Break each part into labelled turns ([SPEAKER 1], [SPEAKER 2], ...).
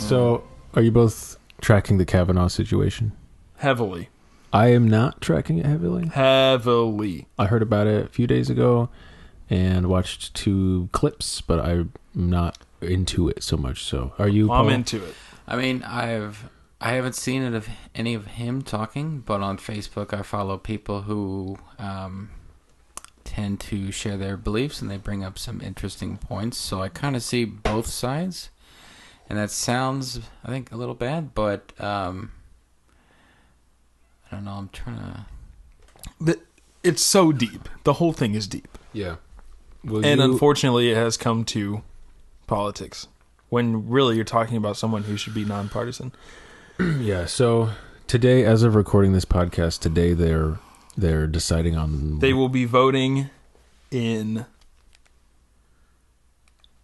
[SPEAKER 1] So, are you both tracking the Kavanaugh situation?
[SPEAKER 2] Heavily.
[SPEAKER 1] I am not tracking it heavily.
[SPEAKER 2] Heavily.
[SPEAKER 1] I heard about it a few days ago and watched 2 clips, but I'm not into it so much. So, are you?
[SPEAKER 2] I'm
[SPEAKER 1] Paul?
[SPEAKER 2] into it.
[SPEAKER 3] I mean, I haven't seen it of any of him talking, but on Facebook I follow people who tend to share their beliefs, and they bring up some interesting points. So I kind of see both sides, and that sounds, I think, a little bad, but I don't know. I'm trying to.
[SPEAKER 2] It's so deep. The whole thing is deep.
[SPEAKER 1] Yeah.
[SPEAKER 2] Unfortunately, it has come to politics when really you're talking about someone who should be nonpartisan.
[SPEAKER 1] Yeah. So today, as of recording this podcast, today they're deciding on.
[SPEAKER 2] They will be voting in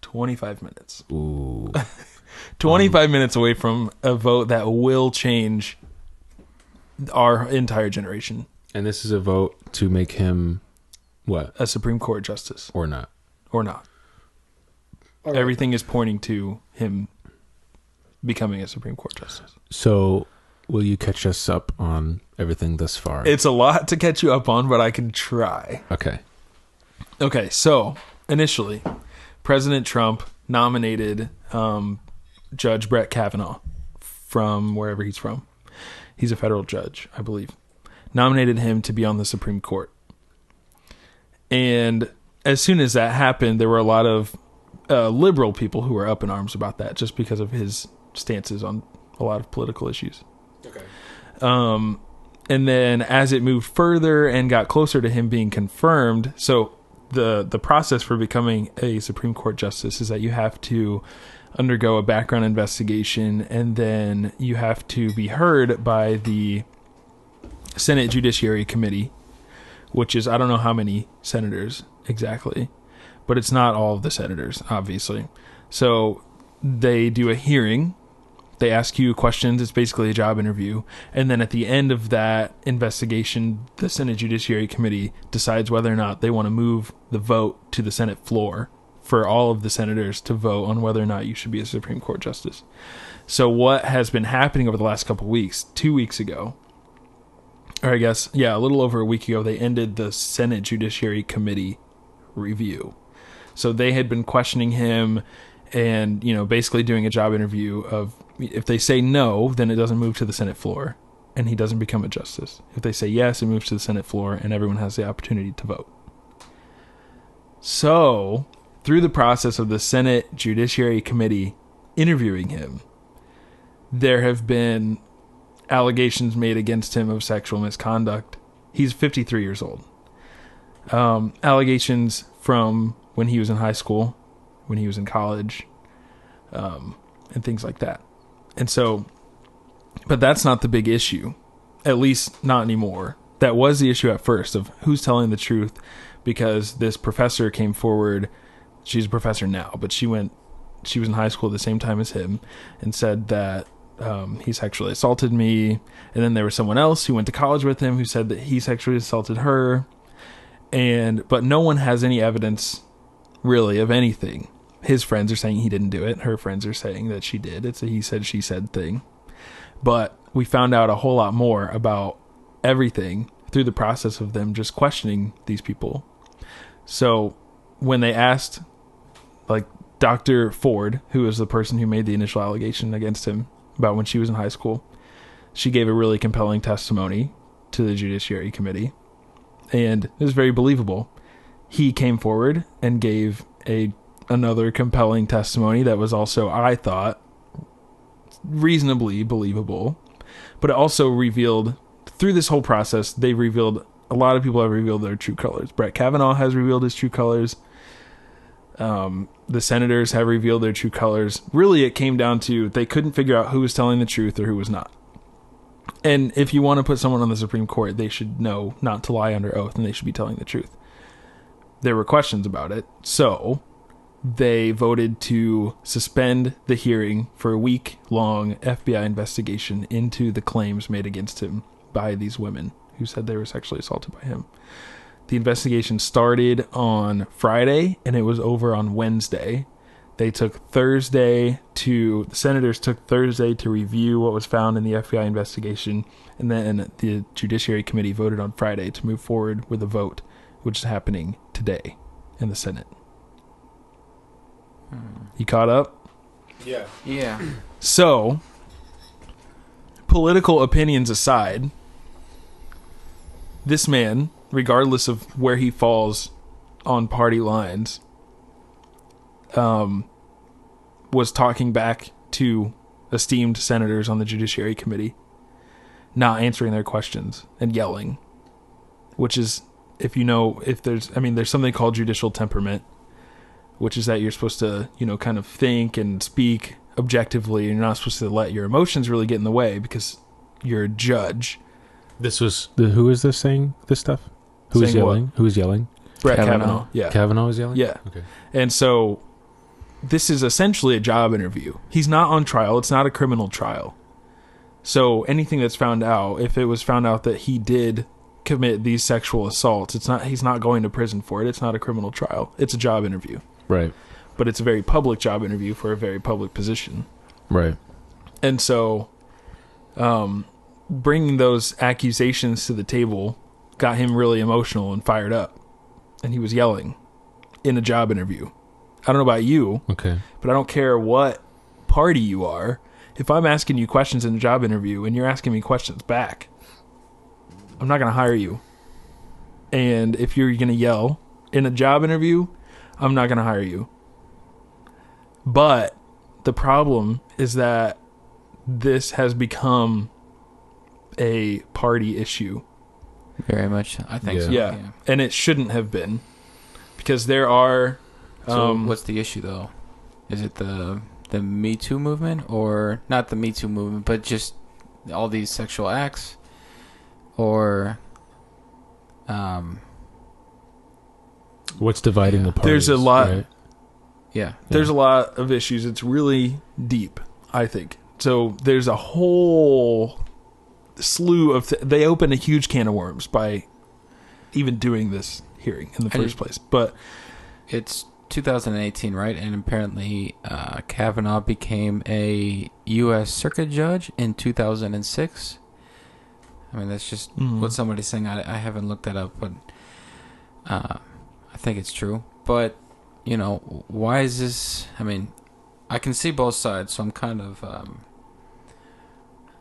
[SPEAKER 2] 25 minutes.
[SPEAKER 1] Ooh.
[SPEAKER 2] 25 minutes away from a vote that will change our entire generation.
[SPEAKER 1] And this is a vote to make him what?
[SPEAKER 2] A Supreme Court justice.
[SPEAKER 1] Or not.
[SPEAKER 2] Or not. Right. Everything is pointing to him becoming a Supreme Court justice.
[SPEAKER 1] So, will you catch us up on everything thus far?
[SPEAKER 2] It's a lot to catch you up on, but I can try.
[SPEAKER 1] Okay,
[SPEAKER 2] so initially, President Trump nominated Judge Brett Kavanaugh from wherever he's from. He's a federal judge, I believe. Nominated him to be on the Supreme Court. And as soon as that happened, there were a lot of liberal people who were up in arms about that just because of his stances on a lot of political issues.
[SPEAKER 1] Okay.
[SPEAKER 2] And then as it moved further and got closer to him being confirmed, so the process for becoming a Supreme Court justice is that you have to undergo a background investigation, and then you have to be heard by the Senate Judiciary Committee, which is, I don't know how many senators exactly, but it's not all of the senators, obviously. So they do a hearing. They ask you questions. It's basically a job interview. And then at the end of that investigation, the Senate Judiciary Committee decides whether or not they want to move the vote to the Senate floor for all of the senators to vote on whether or not you should be a Supreme Court justice. So what has been happening over the last couple of weeks, 2 weeks ago, or I guess, yeah, a little over a week ago, they ended the Senate Judiciary Committee review. So they had been questioning him and, basically doing a job interview of, if they say no, then it doesn't move to the Senate floor and he doesn't become a justice. If they say yes, it moves to the Senate floor and everyone has the opportunity to vote. So, through the process of the Senate Judiciary Committee interviewing him, there have been allegations made against him of sexual misconduct. He's 53 years old. Allegations from when he was in high school, when he was in college, and things like that. And so, but that's not the big issue, at least not anymore. That was the issue at first of who's telling the truth, because this professor came forward. She's a professor now, but she was in high school at the same time as him and said that he sexually assaulted me. And then there was someone else who went to college with him who said that he sexually assaulted her. But no one has any evidence really of anything. His friends are saying he didn't do it. Her friends are saying that she did. It's a he said, she said thing. But we found out a whole lot more about everything through the process of them just questioning these people. So when they asked, like, Dr. Ford, who was the person who made the initial allegation against him about when she was in high school, she gave a really compelling testimony to the Judiciary Committee. And it was very believable. He came forward and gave another compelling testimony that was also, I thought, reasonably believable. But it also revealed, through this whole process, a lot of people have revealed their true colors. Brett Kavanaugh has revealed his true colors. The senators have revealed their true colors. Really, it came down to they couldn't figure out who was telling the truth or who was not. And if you want to put someone on the Supreme Court, they should know not to lie under oath, and they should be telling the truth. There were questions about it, so they voted to suspend the hearing for a week-long FBI investigation into the claims made against him by these women who said they were sexually assaulted by him. The investigation started on Friday, and it was over on Wednesday. The senators took Thursday to review what was found in the FBI investigation, and then the Judiciary Committee voted on Friday to move forward with a vote, which is happening today in the Senate. You caught up?
[SPEAKER 3] Yeah.
[SPEAKER 2] So, political opinions aside, this man, regardless of where he falls on party lines, was talking back to esteemed senators on the Judiciary Committee, not answering their questions and yelling, which is, there's something called judicial temperament, which is that you're supposed to, kind of think and speak objectively, and you're not supposed to let your emotions really get in the way because you're a judge.
[SPEAKER 1] Who is this saying this stuff? Who's yelling?
[SPEAKER 2] What?
[SPEAKER 1] Who's yelling?
[SPEAKER 2] Brett Kavanaugh. Yeah.
[SPEAKER 1] Kavanaugh is yelling?
[SPEAKER 2] Yeah.
[SPEAKER 1] Okay.
[SPEAKER 2] And so this is essentially a job interview. He's not on trial. It's not a criminal trial. So anything that's found out, if it was found out that he did commit these sexual assaults, he's not going to prison for it. It's not a criminal trial. It's a job interview.
[SPEAKER 1] Right.
[SPEAKER 2] But it's a very public job interview for a very public position.
[SPEAKER 1] Right.
[SPEAKER 2] And so bringing those accusations to the table got him really emotional and fired up. And he was yelling in a job interview. I don't know about you,
[SPEAKER 1] okay,
[SPEAKER 2] but I don't care what party you are. If I'm asking you questions in a job interview and you're asking me questions back, I'm not going to hire you. And if you're going to yell in a job interview, I'm not going to hire you. But the problem is that this has become a party issue.
[SPEAKER 3] Very much, I think so.
[SPEAKER 2] Yeah. And it shouldn't have been, because there are...
[SPEAKER 3] So what's the issue, though? Is it the Me Too movement, or not the Me Too movement, but just all these sexual acts, or
[SPEAKER 1] what's dividing the parties?
[SPEAKER 2] There's a lot.
[SPEAKER 1] Right?
[SPEAKER 3] Yeah.
[SPEAKER 2] There's a lot of issues. It's really deep, I think. So there's a whole slew of... they opened a huge can of worms by even doing this hearing in the first place. But
[SPEAKER 3] it's 2018, right? And apparently Kavanaugh became a U.S. Circuit Judge in 2006. I mean, that's just what somebody's saying. I haven't looked that up, but I think it's true. But, why is this... I mean, I can see both sides, so I'm kind of...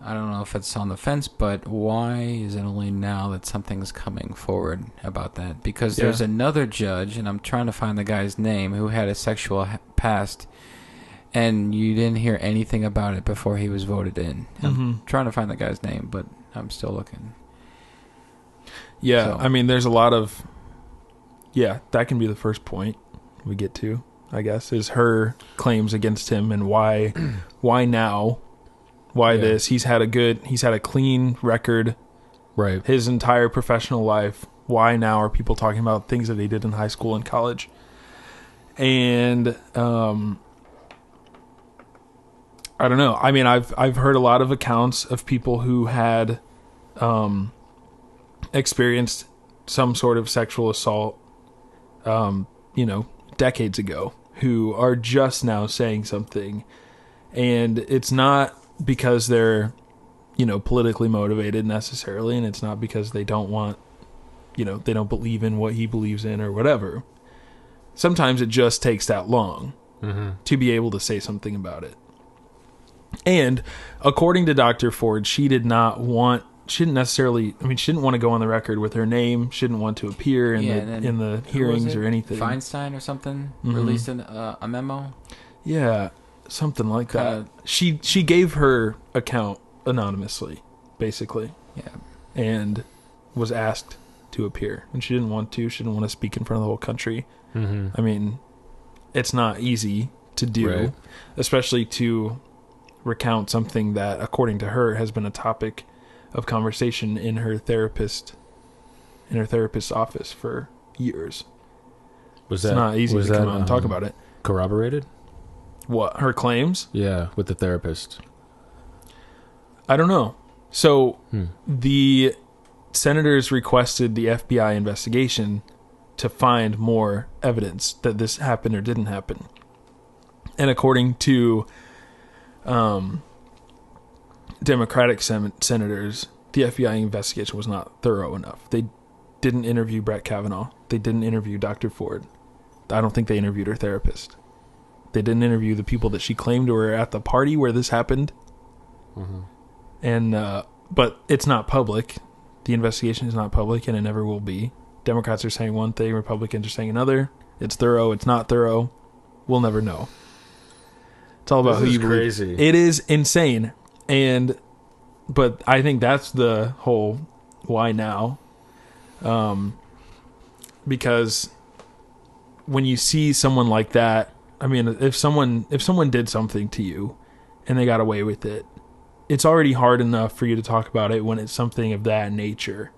[SPEAKER 3] I don't know if it's on the fence, but why is it only now that something's coming forward about that? Because there's another judge, and I'm trying to find the guy's name, who had a sexual past, and you didn't hear anything about it before he was voted in. I'm trying to find the guy's name, but I'm still looking.
[SPEAKER 2] Yeah,
[SPEAKER 3] So.
[SPEAKER 2] I mean, there's a lot of... Yeah, that can be the first point we get to, I guess, is her claims against him and why now... Why this? He's had a clean record,
[SPEAKER 1] right?
[SPEAKER 2] His entire professional life. Why now are people talking about things that he did in high school and college? And I don't know. I mean, I've heard a lot of accounts of people who had experienced some sort of sexual assault, decades ago, who are just now saying something, and it's not because they're, politically motivated necessarily, and it's not because they don't want, they don't believe in what he believes in or whatever. Sometimes it just takes that long to be able to say something about it. And according to Dr. Ford, she didn't want to go on the record with her name. She didn't want to appear in the hearings or anything.
[SPEAKER 3] Feinstein or something released a memo.
[SPEAKER 2] Yeah. Something like that. She gave her account anonymously, basically.
[SPEAKER 3] Yeah.
[SPEAKER 2] And was asked to appear. And she didn't want to. She didn't want to speak in front of the whole country. I mean, it's not easy to do, especially to recount something that, according to her, has been a topic of conversation in her therapist's office for years. It's not easy to come out and talk about it.
[SPEAKER 1] Corroborated?
[SPEAKER 2] What, her claims?
[SPEAKER 1] Yeah, with the therapist.
[SPEAKER 2] I don't know. So the senators requested the FBI investigation to find more evidence that this happened or didn't happen. And according to Democratic senators, the FBI investigation was not thorough enough. They didn't interview Brett Kavanaugh. They didn't interview Dr. Ford. I don't think they interviewed her therapist. They didn't interview the people that she claimed were at the party where this happened. Mm-hmm. And but it's not public. The investigation is not public, and it never will be. Democrats are saying one thing, Republicans are saying another. It's thorough, it's not thorough. We'll never know. It's all about who you believe.
[SPEAKER 1] Crazy.
[SPEAKER 2] It is insane. But I think that's the whole why now. Because when you see someone like that, I mean, if someone did something to you and they got away with it, it's already hard enough for you to talk about it when it's something of that nature.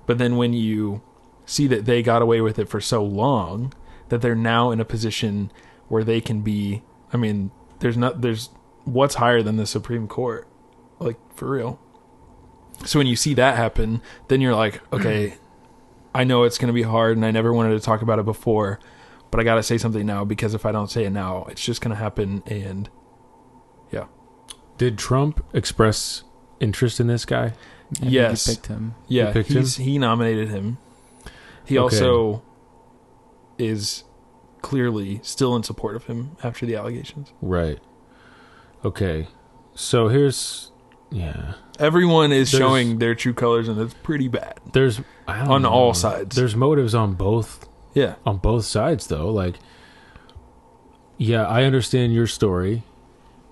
[SPEAKER 2] But then when you see that they got away with it for so long, that they're now in a position where they can be, I mean, there's what's higher than the Supreme Court, like, for real. So when you see that happen, then you're like, okay, I know it's going to be hard and I never wanted to talk about it before, but I got to say something now, because if I don't say it now, it's just going to happen. And yeah.
[SPEAKER 1] Did Trump express interest in this guy?
[SPEAKER 2] Yes.
[SPEAKER 3] He picked him.
[SPEAKER 2] Yeah,
[SPEAKER 1] He picked him?
[SPEAKER 2] he nominated him. He also is clearly still in support of him after the allegations.
[SPEAKER 1] Right. Okay. So here's, yeah.
[SPEAKER 2] Everyone is showing their true colors, and it's pretty bad.
[SPEAKER 1] There's
[SPEAKER 2] on all sides.
[SPEAKER 1] There's motives on both.
[SPEAKER 2] Yeah.
[SPEAKER 1] On both sides, though. Like, yeah, I understand your story.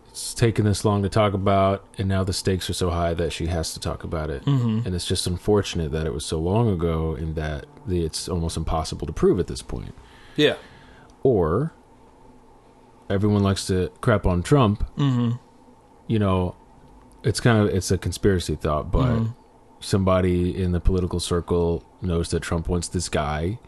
[SPEAKER 1] It's taken this long to talk about, and now the stakes are so high that she has to talk about it. Mm-hmm. And it's just unfortunate that it was so long ago, and that it's almost impossible to prove at this point.
[SPEAKER 2] Yeah.
[SPEAKER 1] Or everyone likes to crap on Trump.
[SPEAKER 2] Mm-hmm.
[SPEAKER 1] You know, it's a conspiracy thought, but somebody in the political circle knows that Trump wants this guy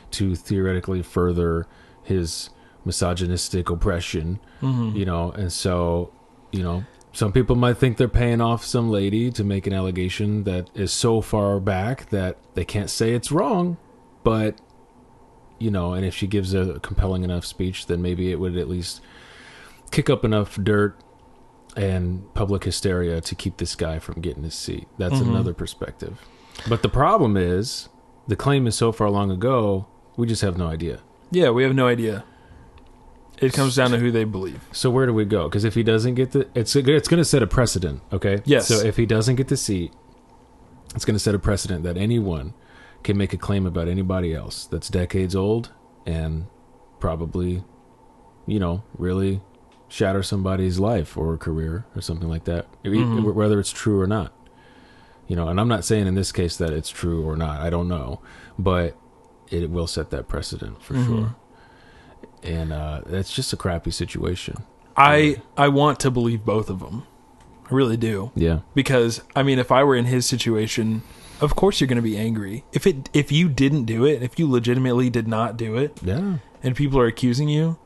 [SPEAKER 1] to theoretically further his misogynistic oppression, you know, and so, you know, some people might think they're paying off some lady to make an allegation that is so far back that they can't say it's wrong, but, you know, and if she gives a compelling enough speech, then maybe it would at least kick up enough dirt and public hysteria to keep this guy from getting his seat. That's another perspective. But the problem is, the claim is so far long ago, we just have no idea.
[SPEAKER 2] Yeah, we have no idea. It comes down to who they believe.
[SPEAKER 1] So where do we go? Because if he doesn't get it's going to set a precedent, okay?
[SPEAKER 2] Yes.
[SPEAKER 1] So if he doesn't get the seat, it's going to set a precedent that anyone can make a claim about anybody else that's decades old and probably, you know, really shatter somebody's life or career or something like that, whether it's true or not. You know, and I'm not saying in this case that it's true or not. I don't know. But it will set that precedent for sure. And it's just a crappy situation.
[SPEAKER 2] I want to believe both of them. I really do.
[SPEAKER 1] Yeah.
[SPEAKER 2] Because, I mean, if I were in his situation, of course you're going to be angry. If you didn't do it, if you legitimately did not do it,
[SPEAKER 1] Yeah.
[SPEAKER 2] and people are accusing you,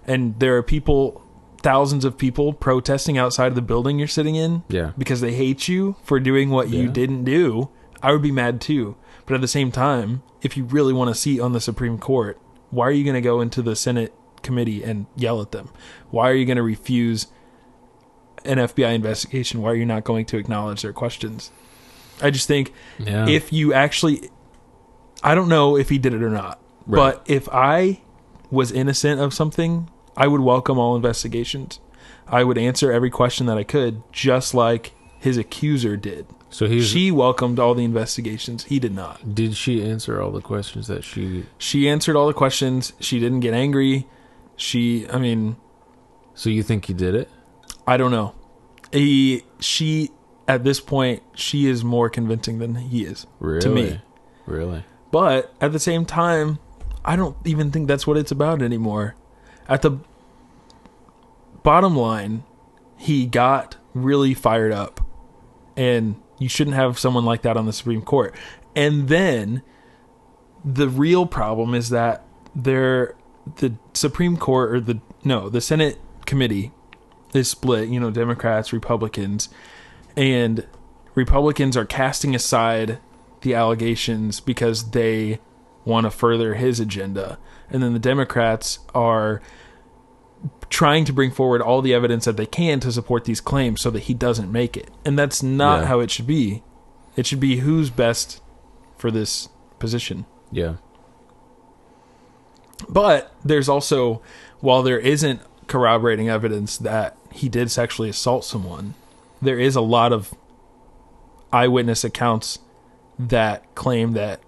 [SPEAKER 2] and there are people, thousands of people protesting outside of the building you're sitting in,
[SPEAKER 1] Yeah.
[SPEAKER 2] because they hate you for doing what you didn't do, I would be mad too. But at the same time, if you really want a seat on the Supreme Court, why are you going to go into the Senate committee and yell at them? Why are you going to refuse an FBI investigation? Why are you not going to acknowledge their questions? I just think if you actually, I don't know if he did it or not, but if I was innocent of something, I would welcome all investigations. I would answer every question that I could, just like his accuser did.
[SPEAKER 1] So
[SPEAKER 2] she welcomed all the investigations. He did not.
[SPEAKER 1] Did she answer all the questions that she...
[SPEAKER 2] She answered all the questions. She didn't get angry.
[SPEAKER 1] So you think he did it?
[SPEAKER 2] I don't know. She, at this point, she is more convincing than he is.
[SPEAKER 1] Really?
[SPEAKER 2] To me.
[SPEAKER 1] Really?
[SPEAKER 2] But at the same time, I don't even think that's what it's about anymore. At the bottom line, he got really fired up. And you shouldn't have someone like that on the Supreme Court. And then the real problem is that the Supreme Court, or the Senate committee is split, you know, Democrats, Republicans, and Republicans are casting aside the allegations because they want to further his agenda. And then the Democrats are trying to bring forward all the evidence that they can to support these claims so that he doesn't make it. And that's not how it should be. It should be who's best for this position.
[SPEAKER 1] Yeah.
[SPEAKER 2] But there's also, while there isn't corroborating evidence that he did sexually assault someone, there is a lot of eyewitness accounts that claim that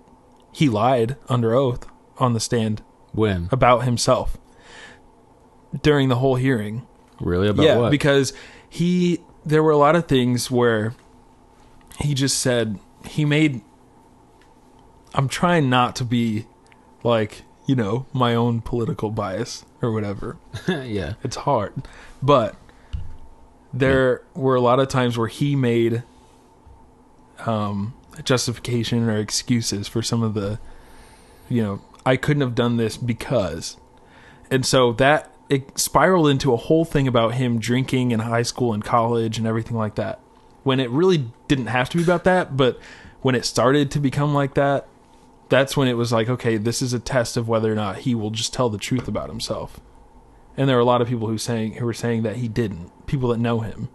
[SPEAKER 2] he lied under oath on the stand.
[SPEAKER 1] When?
[SPEAKER 2] About himself. During the whole hearing.
[SPEAKER 1] Really? About what?
[SPEAKER 2] Because there were a lot of things where he just said, I'm trying not to be like, my own political bias or whatever.
[SPEAKER 1] Yeah.
[SPEAKER 2] It's hard. But there were a lot of times where he made justification or excuses for some of the, I couldn't have done this because. And so that it spiraled into a whole thing about him drinking in high school and college and everything like that. When it really didn't have to be about that, but when it started to become like that, that's when it was like, okay, this is a test of whether or not he will just tell the truth about himself. And there were a lot of people who were saying that he didn't, people that know him.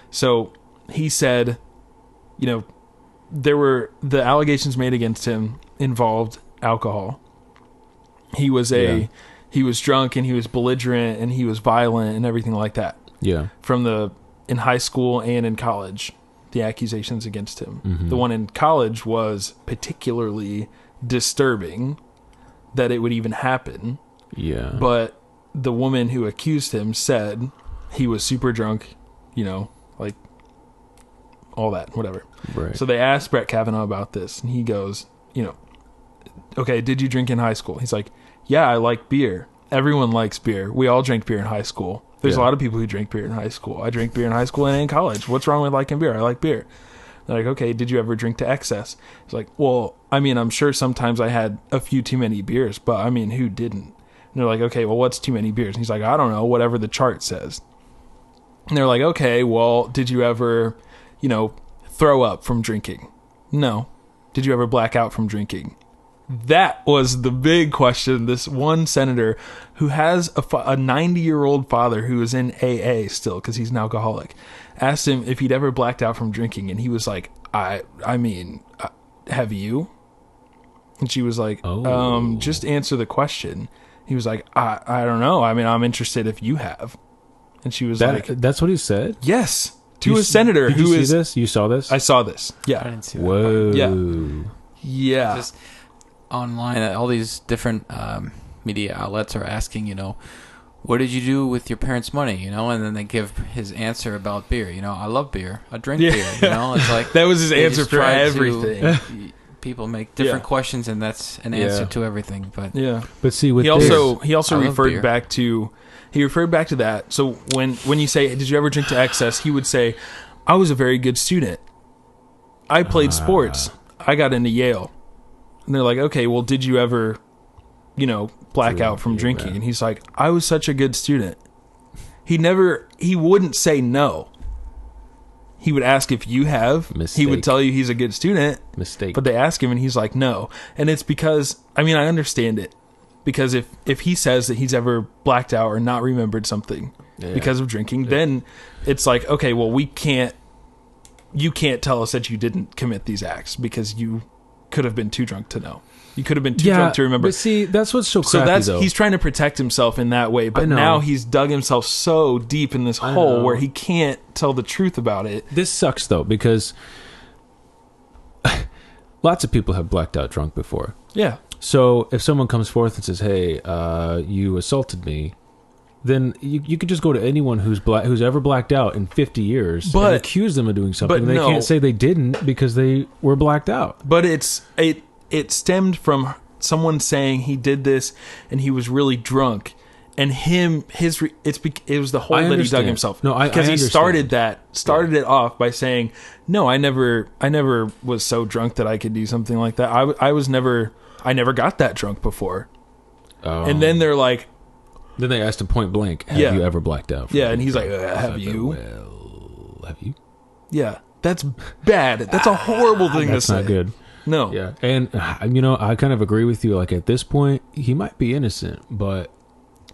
[SPEAKER 2] So he said, there were the allegations made against him involved alcohol. He was he was drunk and he was belligerent and he was violent and everything like that.
[SPEAKER 1] Yeah.
[SPEAKER 2] In high school and in college, the accusations against him.
[SPEAKER 1] Mm-hmm.
[SPEAKER 2] The one in college was particularly disturbing that it would even happen.
[SPEAKER 1] Yeah.
[SPEAKER 2] But the woman who accused him said he was super drunk, like all that, whatever.
[SPEAKER 1] Right.
[SPEAKER 2] So they asked Brett Kavanaugh about this, and he goes, okay, did you drink in high school? He's like, yeah, I like beer. Everyone likes beer. We all drank beer in high school. There's a lot of people who drink beer in high school. I drank beer in high school and in college. What's wrong with liking beer? I like beer. They're like, okay, did you ever drink to excess? He's like, well, I'm sure sometimes I had a few too many beers, but who didn't? And they're like, okay, well, what's too many beers? And he's like, I don't know, whatever the chart says. And they're like, okay, well, did you ever, throw up from drinking? No. Did you ever black out from drinking? That was the big question. This one senator who has a 90-year-old father who is in AA still because he's an alcoholic, asked him if he'd ever blacked out from drinking, and he was like, have you? And she was like, just answer the question. He was like, I don't know. I'm interested if you have. And she was
[SPEAKER 1] that's what he said?
[SPEAKER 2] Yes. To a senator who is...
[SPEAKER 1] Did you see this? You saw this?
[SPEAKER 2] I saw this. Yeah.
[SPEAKER 3] I didn't see that.
[SPEAKER 1] Whoa.
[SPEAKER 2] Yeah.
[SPEAKER 3] Just online, all these different media outlets are asking, what did you do with your parents' money? And then they give his answer about beer. I love beer. I drink beer. It's like
[SPEAKER 2] that was his answer for everything.
[SPEAKER 3] People make different questions, and that's an answer to everything. But
[SPEAKER 1] but see, with
[SPEAKER 2] he also referred back to that. So when you say, did you ever drink to excess? He would say, I was a very good student. I played sports. I got into Yale. And they're like, okay, well, did you ever, black out from drinking? And he's like, I was such a good student. He wouldn't say no. He would ask if you have.
[SPEAKER 1] Mistake.
[SPEAKER 2] He would tell you he's a good student.
[SPEAKER 1] Mistake.
[SPEAKER 2] But they ask him and he's like, no. And it's because, I understand it. Because if he says that he's ever blacked out or not remembered something because of drinking, then it's like, okay, well, you can't tell us that you didn't commit these acts because you could have been too drunk to know. You could have been too drunk to remember.
[SPEAKER 1] But see, that's what's so crappy, though.
[SPEAKER 2] He's trying to protect himself in that way, but now he's dug himself so deep in this hole where he can't tell the truth about it.
[SPEAKER 1] This sucks, though, because lots of people have blacked out drunk before.
[SPEAKER 2] Yeah.
[SPEAKER 1] So if someone comes forth and says, hey, you assaulted me, then you could just go to anyone who's ever blacked out in 50 years and accuse them of doing something. And they can't say they didn't because they were blacked out.
[SPEAKER 2] But it stemmed from someone saying he did this and he was really drunk. And it was the hole that he dug himself.
[SPEAKER 1] No,
[SPEAKER 2] because he started it off by saying, no, I never was so drunk that I could do something like that. I never got that drunk before. And then they're like,
[SPEAKER 1] then they asked him point blank, have you ever blacked out?
[SPEAKER 2] Yeah, and he's like, have you?
[SPEAKER 1] Well, have you?
[SPEAKER 2] Yeah, that's bad. That's a horrible thing to say.
[SPEAKER 1] That's not good.
[SPEAKER 2] No.
[SPEAKER 1] Yeah, and I kind of agree with you. Like at this point, he might be innocent, but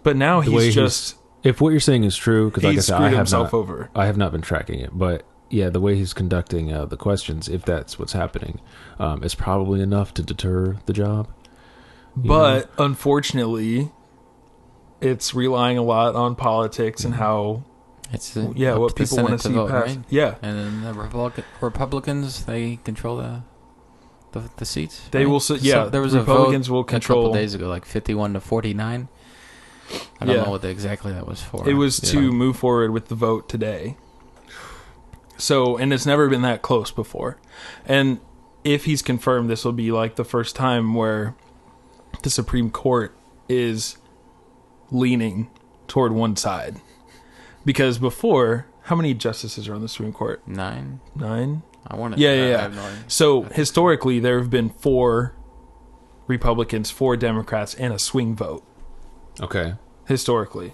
[SPEAKER 2] now he's just
[SPEAKER 1] If what you're saying is true, because like I
[SPEAKER 2] He's
[SPEAKER 1] said,
[SPEAKER 2] screwed himself over.
[SPEAKER 1] I have not been tracking it, but yeah, the way he's conducting the questions, if that's what's happening, is probably enough to deter the job.
[SPEAKER 2] But unfortunately, it's relying a lot on politics and how
[SPEAKER 3] It's
[SPEAKER 2] what
[SPEAKER 3] up to the
[SPEAKER 2] people want to
[SPEAKER 3] Senate
[SPEAKER 2] see
[SPEAKER 3] vote,
[SPEAKER 2] passed.
[SPEAKER 3] right?
[SPEAKER 2] Yeah,
[SPEAKER 3] And then the Republicans, they control the seats.
[SPEAKER 2] they
[SPEAKER 3] right?
[SPEAKER 2] will.
[SPEAKER 3] There was
[SPEAKER 2] Republicans
[SPEAKER 3] a
[SPEAKER 2] will
[SPEAKER 3] vote
[SPEAKER 2] control.
[SPEAKER 3] a couple days ago, like 51-49. I don't
[SPEAKER 2] Yeah.
[SPEAKER 3] know what exactly that was for.
[SPEAKER 2] It was to move forward with the vote today. So, and it's never been that close before. And if he's confirmed, this will be like the first time where the Supreme Court is leaning toward one side. Because before, how many justices are on the Supreme Court?
[SPEAKER 3] 9.
[SPEAKER 2] 9?
[SPEAKER 3] I want to.
[SPEAKER 2] Yeah.
[SPEAKER 3] I have no idea.
[SPEAKER 2] So, historically, there have been 4 Republicans, 4 Democrats, and a swing vote.
[SPEAKER 1] Okay.
[SPEAKER 2] Historically.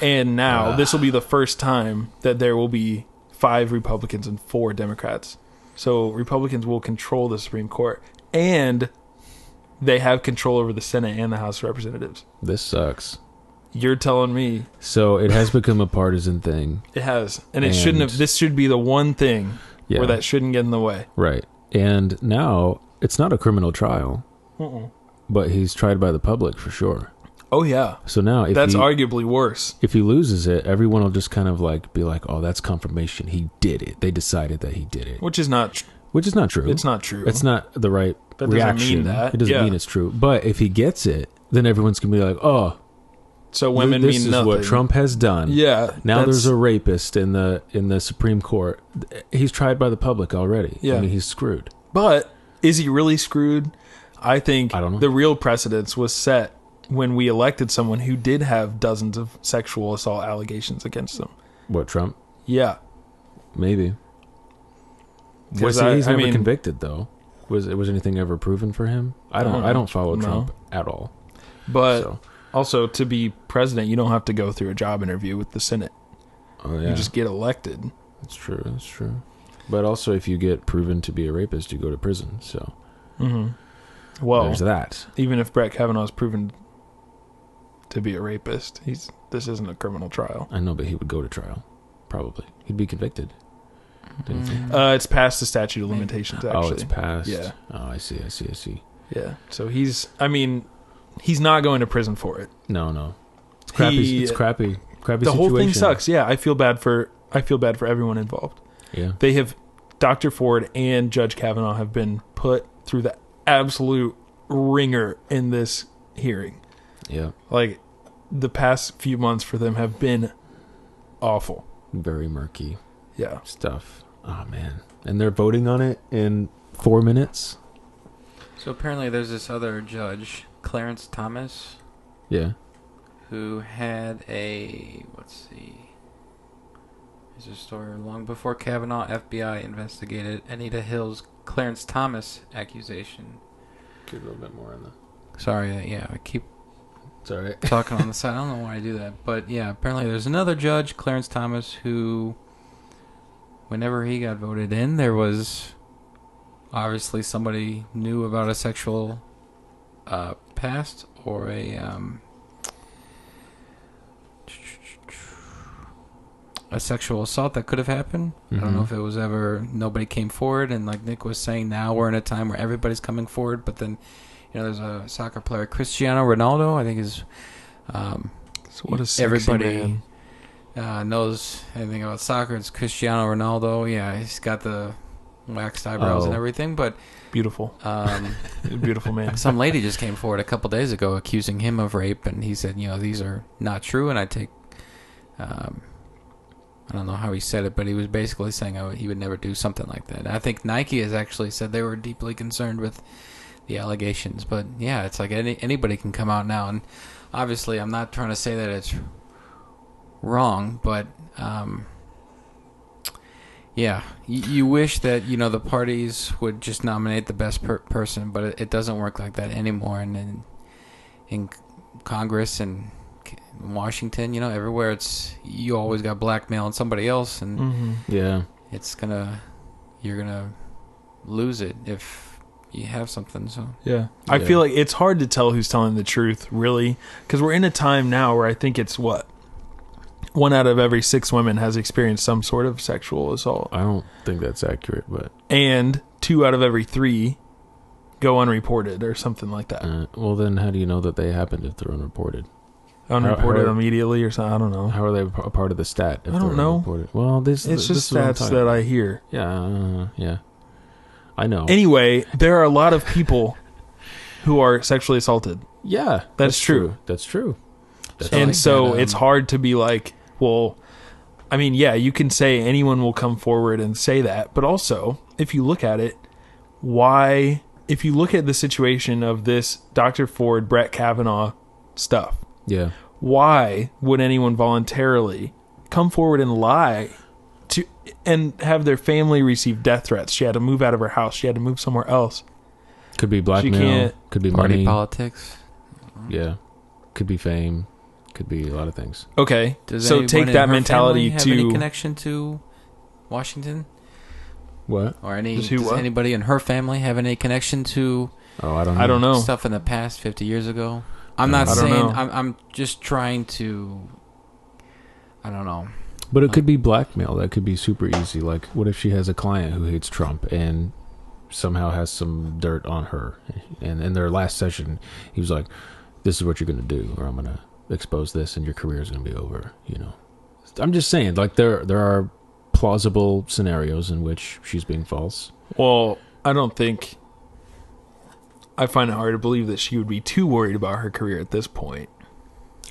[SPEAKER 2] And now, this will be the first time that there will be 5 Republicans and 4 Democrats. So Republicans will control the Supreme Court, and they have control over the Senate and the House of Representatives.
[SPEAKER 1] This sucks.
[SPEAKER 2] You're telling me
[SPEAKER 1] So it has become a partisan thing.
[SPEAKER 2] it has, and it shouldn't have. This should be the one thing
[SPEAKER 1] Yeah.
[SPEAKER 2] where that shouldn't get in the way.
[SPEAKER 1] Right. And now it's not a criminal trial, but he's tried by the public for sure.
[SPEAKER 2] Oh yeah,
[SPEAKER 1] So now if
[SPEAKER 2] that's
[SPEAKER 1] he,
[SPEAKER 2] arguably worse.
[SPEAKER 1] if he loses it, everyone will just kind of like be like, "Oh, that's confirmation. He did it. They decided that he did it."
[SPEAKER 2] Which is not.
[SPEAKER 1] Which is not true.
[SPEAKER 2] It's not true.
[SPEAKER 1] It's not the right
[SPEAKER 2] That doesn't
[SPEAKER 1] reaction.
[SPEAKER 2] mean that.
[SPEAKER 1] It doesn't
[SPEAKER 2] Yeah.
[SPEAKER 1] mean it's true. But if he gets it, then everyone's going to be like, "Oh,
[SPEAKER 2] So women
[SPEAKER 1] this
[SPEAKER 2] mean
[SPEAKER 1] is
[SPEAKER 2] nothing.
[SPEAKER 1] what Trump has done."
[SPEAKER 2] Yeah.
[SPEAKER 1] Now
[SPEAKER 2] that's-
[SPEAKER 1] there's a rapist in the Supreme Court. He's tried by the public already.
[SPEAKER 2] Yeah.
[SPEAKER 1] I mean, he's screwed.
[SPEAKER 2] But is he really screwed? I think
[SPEAKER 1] I don't know.
[SPEAKER 2] the real precedence was set when we elected someone who did have dozens of sexual assault allegations against them.
[SPEAKER 1] What, Trump?
[SPEAKER 2] Yeah.
[SPEAKER 1] Maybe. Was
[SPEAKER 2] I-
[SPEAKER 1] he's
[SPEAKER 2] I
[SPEAKER 1] never
[SPEAKER 2] mean-
[SPEAKER 1] convicted though? Was anything ever proven for him? I don't follow
[SPEAKER 2] No.
[SPEAKER 1] Trump at all.
[SPEAKER 2] But
[SPEAKER 1] So,
[SPEAKER 2] also, to be president, you don't have to go through a job interview with the Senate.
[SPEAKER 1] oh yeah,
[SPEAKER 2] You just get elected.
[SPEAKER 1] that's true. That's true. But also, if you get proven to be a rapist, you go to prison. So
[SPEAKER 2] Well,
[SPEAKER 1] there's that.
[SPEAKER 2] even if Brett Kavanaugh is proven to be a rapist, this isn't a criminal trial.
[SPEAKER 1] I know, but he would go to trial. Probably, he'd be convicted. Didn't he?
[SPEAKER 2] It's past the statute of limitations, actually.
[SPEAKER 1] Oh, it's passed.
[SPEAKER 2] Yeah.
[SPEAKER 1] Oh, I see.
[SPEAKER 2] Yeah. So he's not going to prison for it.
[SPEAKER 1] No. It's crappy. It's crappy. Crappy
[SPEAKER 2] The whole thing
[SPEAKER 1] situation.
[SPEAKER 2] sucks. Yeah, I feel bad for everyone involved.
[SPEAKER 1] Yeah.
[SPEAKER 2] They have Dr. Ford and Judge Kavanaugh have been put through the absolute ringer in this hearing.
[SPEAKER 1] Yeah.
[SPEAKER 2] Like the past few months for them have been awful.
[SPEAKER 1] Very murky
[SPEAKER 2] Yeah.
[SPEAKER 1] stuff. Oh man. And they're voting on it in 4 minutes.
[SPEAKER 3] So apparently there's this other judge, Clarence Thomas,
[SPEAKER 1] Yeah.
[SPEAKER 3] who had let's see. Here's a story. Long before Kavanaugh, FBI investigated Anita Hill's Clarence Thomas accusation.
[SPEAKER 1] Get a little bit more on the.
[SPEAKER 3] Sorry, I keep
[SPEAKER 1] It's all right.
[SPEAKER 3] talking on the side. I don't know why I do that. But yeah, apparently there's another judge, Clarence Thomas, who, whenever he got voted in, there was obviously somebody knew about a sexual past or a sexual assault that could have happened. I don't know if it was ever, nobody came forward. And like Nick was saying, now we're in a time where everybody's coming forward. But then, there's a soccer player, Cristiano Ronaldo, I think is...
[SPEAKER 2] So what a sexy
[SPEAKER 3] everybody
[SPEAKER 2] man.
[SPEAKER 3] knows anything about soccer. It's Cristiano Ronaldo. Yeah, he's got the waxed eyebrows and everything. But
[SPEAKER 2] Beautiful. Beautiful man.
[SPEAKER 3] some lady just came forward a couple days ago accusing him of rape, and he said, these are not true. And I take, I don't know how he said it, but he was basically saying he would never do something like that. I think Nike has actually said they were deeply concerned with the allegations. But yeah, it's like anybody can come out now, and obviously I'm not trying to say that it's wrong, but yeah, you wish that the parties would just nominate the best person, but it doesn't work like that anymore. And in Congress and in Washington, everywhere you always got blackmail on somebody else, and
[SPEAKER 1] Yeah.
[SPEAKER 3] you're gonna lose it if you have something. So
[SPEAKER 2] Yeah. I feel like it's hard to tell who's telling the truth, really, because we're in a time now where I think it's 1 out of every 6 women has experienced some sort of sexual assault.
[SPEAKER 1] I don't think that's accurate, but
[SPEAKER 2] And 2 out of every 3 go unreported or something like that.
[SPEAKER 1] well, then how do you know that they happened if they're unreported?
[SPEAKER 2] Unreported immediately or something. I don't know.
[SPEAKER 1] How are they a part of the stat? If
[SPEAKER 2] I don't
[SPEAKER 1] they're
[SPEAKER 2] know.
[SPEAKER 1] Unreported? Well,
[SPEAKER 2] It's just stats that I hear.
[SPEAKER 1] Yeah. I know.
[SPEAKER 2] Anyway, there are a lot of people who are sexually assaulted.
[SPEAKER 1] Yeah,
[SPEAKER 2] That's true.
[SPEAKER 1] That's true.
[SPEAKER 2] And so it's hard to be like, well, I mean, yeah, you can say anyone will come forward and say that, but also, if you look at it, if you look at the situation of this Dr. Ford, Brett Kavanaugh stuff,
[SPEAKER 1] Yeah.
[SPEAKER 2] why would anyone voluntarily come forward and lie and have their family receive death threats? She had to move out of her house. She had to move somewhere else.
[SPEAKER 1] Could be blackmail. Could be
[SPEAKER 3] party
[SPEAKER 1] money.
[SPEAKER 3] politics.
[SPEAKER 1] Yeah. Could be fame. Could be a lot of things.
[SPEAKER 2] Okay.
[SPEAKER 3] Does
[SPEAKER 2] so
[SPEAKER 3] anyone
[SPEAKER 2] take
[SPEAKER 3] in
[SPEAKER 2] that
[SPEAKER 3] her
[SPEAKER 2] mentality
[SPEAKER 3] family
[SPEAKER 2] to
[SPEAKER 3] have any connection to Washington,
[SPEAKER 1] What?
[SPEAKER 3] or
[SPEAKER 2] Does who
[SPEAKER 3] does
[SPEAKER 2] what?
[SPEAKER 3] anybody in her family have any connection to
[SPEAKER 1] Oh, I don't know.
[SPEAKER 2] I don't know.
[SPEAKER 3] stuff in the past 50 years ago? I'm
[SPEAKER 1] No,
[SPEAKER 3] not
[SPEAKER 1] I don't
[SPEAKER 3] saying.
[SPEAKER 2] know.
[SPEAKER 3] I'm just trying to. I don't know.
[SPEAKER 1] But it could be blackmail. That could be super easy. Like, what if she has a client who hates Trump and somehow has some dirt on her? And in their last session, he was like, "This is what you're going to do, or I'm going to expose this, and your career is going to be over." You know, I'm just saying. Like, there are plausible scenarios in which she's being false.
[SPEAKER 2] Well, I find it hard to believe that she would be too worried about her career at this point.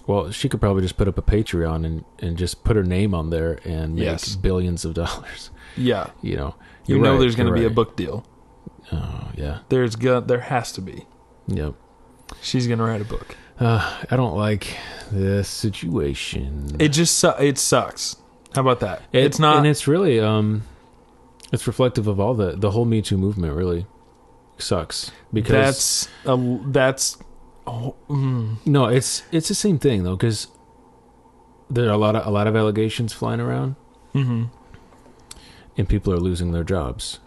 [SPEAKER 1] Well, she could probably just put up a Patreon and just put her name on there and make
[SPEAKER 2] Yes.
[SPEAKER 1] billions of dollars.
[SPEAKER 2] Yeah.
[SPEAKER 1] You know,
[SPEAKER 2] You
[SPEAKER 1] You're
[SPEAKER 2] know
[SPEAKER 1] right,
[SPEAKER 2] there's going to
[SPEAKER 1] you're
[SPEAKER 2] be a
[SPEAKER 1] right.
[SPEAKER 2] book deal.
[SPEAKER 1] Oh yeah.
[SPEAKER 2] There has to be.
[SPEAKER 1] Yep.
[SPEAKER 2] She's going to write a book.
[SPEAKER 1] I don't like this situation.
[SPEAKER 2] It just it sucks. How about that? It's not.
[SPEAKER 1] and it's really it's reflective of all the whole Me Too movement. Really sucks because
[SPEAKER 2] that's
[SPEAKER 1] no, it's the same thing though, because there are a lot of allegations flying around, and people are losing their jobs,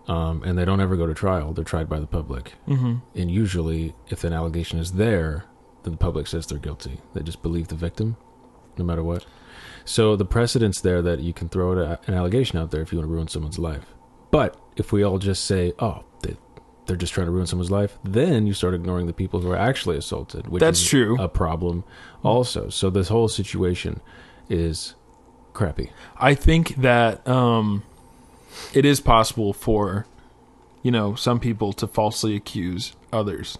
[SPEAKER 1] and they don't ever go to trial. They're tried by the public, and usually, if an allegation is there, then the public says they're guilty. They just believe the victim, no matter what. So the precedent's there that you can throw an allegation out there if you want to ruin someone's life. But if we all just say, "Oh, they're just trying to ruin someone's life," then you start ignoring the people who are actually assaulted, which
[SPEAKER 2] That's
[SPEAKER 1] is
[SPEAKER 2] true.
[SPEAKER 1] a problem also. So this whole situation is crappy.
[SPEAKER 2] I think that it is possible for, some people to falsely accuse others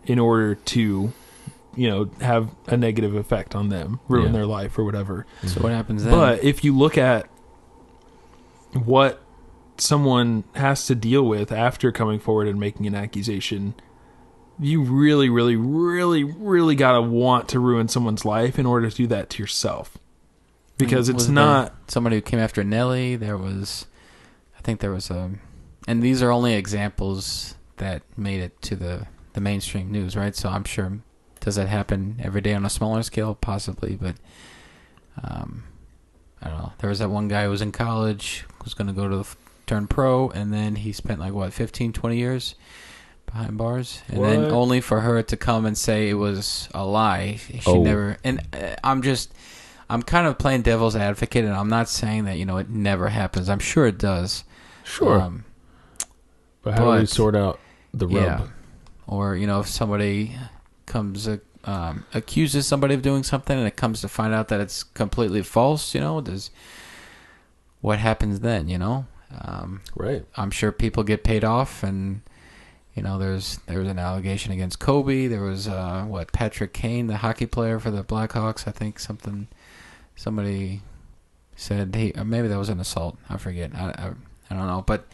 [SPEAKER 2] in order to, have a negative effect on them, ruin their life or whatever.
[SPEAKER 3] So what happens then?
[SPEAKER 2] But if you look at what someone has to deal with after coming forward and making an accusation, you really, really, really, really gotta want to ruin someone's life in order to do that to yourself. Because it's not
[SPEAKER 3] somebody who came after Nelly. I think there was and these are only examples that made it to the mainstream news, right? So I'm sure, does that happen every day on a smaller scale? Possibly, but I don't know. There was that one guy who was in college, was going to go to turn pro, and then he spent 15, 20 years behind bars, and then only for her to come and say it was a lie. She never. And I'm kind of playing devil's advocate, and I'm not saying that it never happens. I'm sure it does.
[SPEAKER 1] Sure. But how do we sort out the rub?
[SPEAKER 3] Yeah. Or if somebody comes accuses somebody of doing something, and it comes to find out that it's completely false, what happens then?
[SPEAKER 1] Right.
[SPEAKER 3] I'm sure people get paid off, and there was an allegation against Kobe. There was Patrick Kane, the hockey player for the Blackhawks. I think somebody said maybe that was an assault. I forget. I don't know, but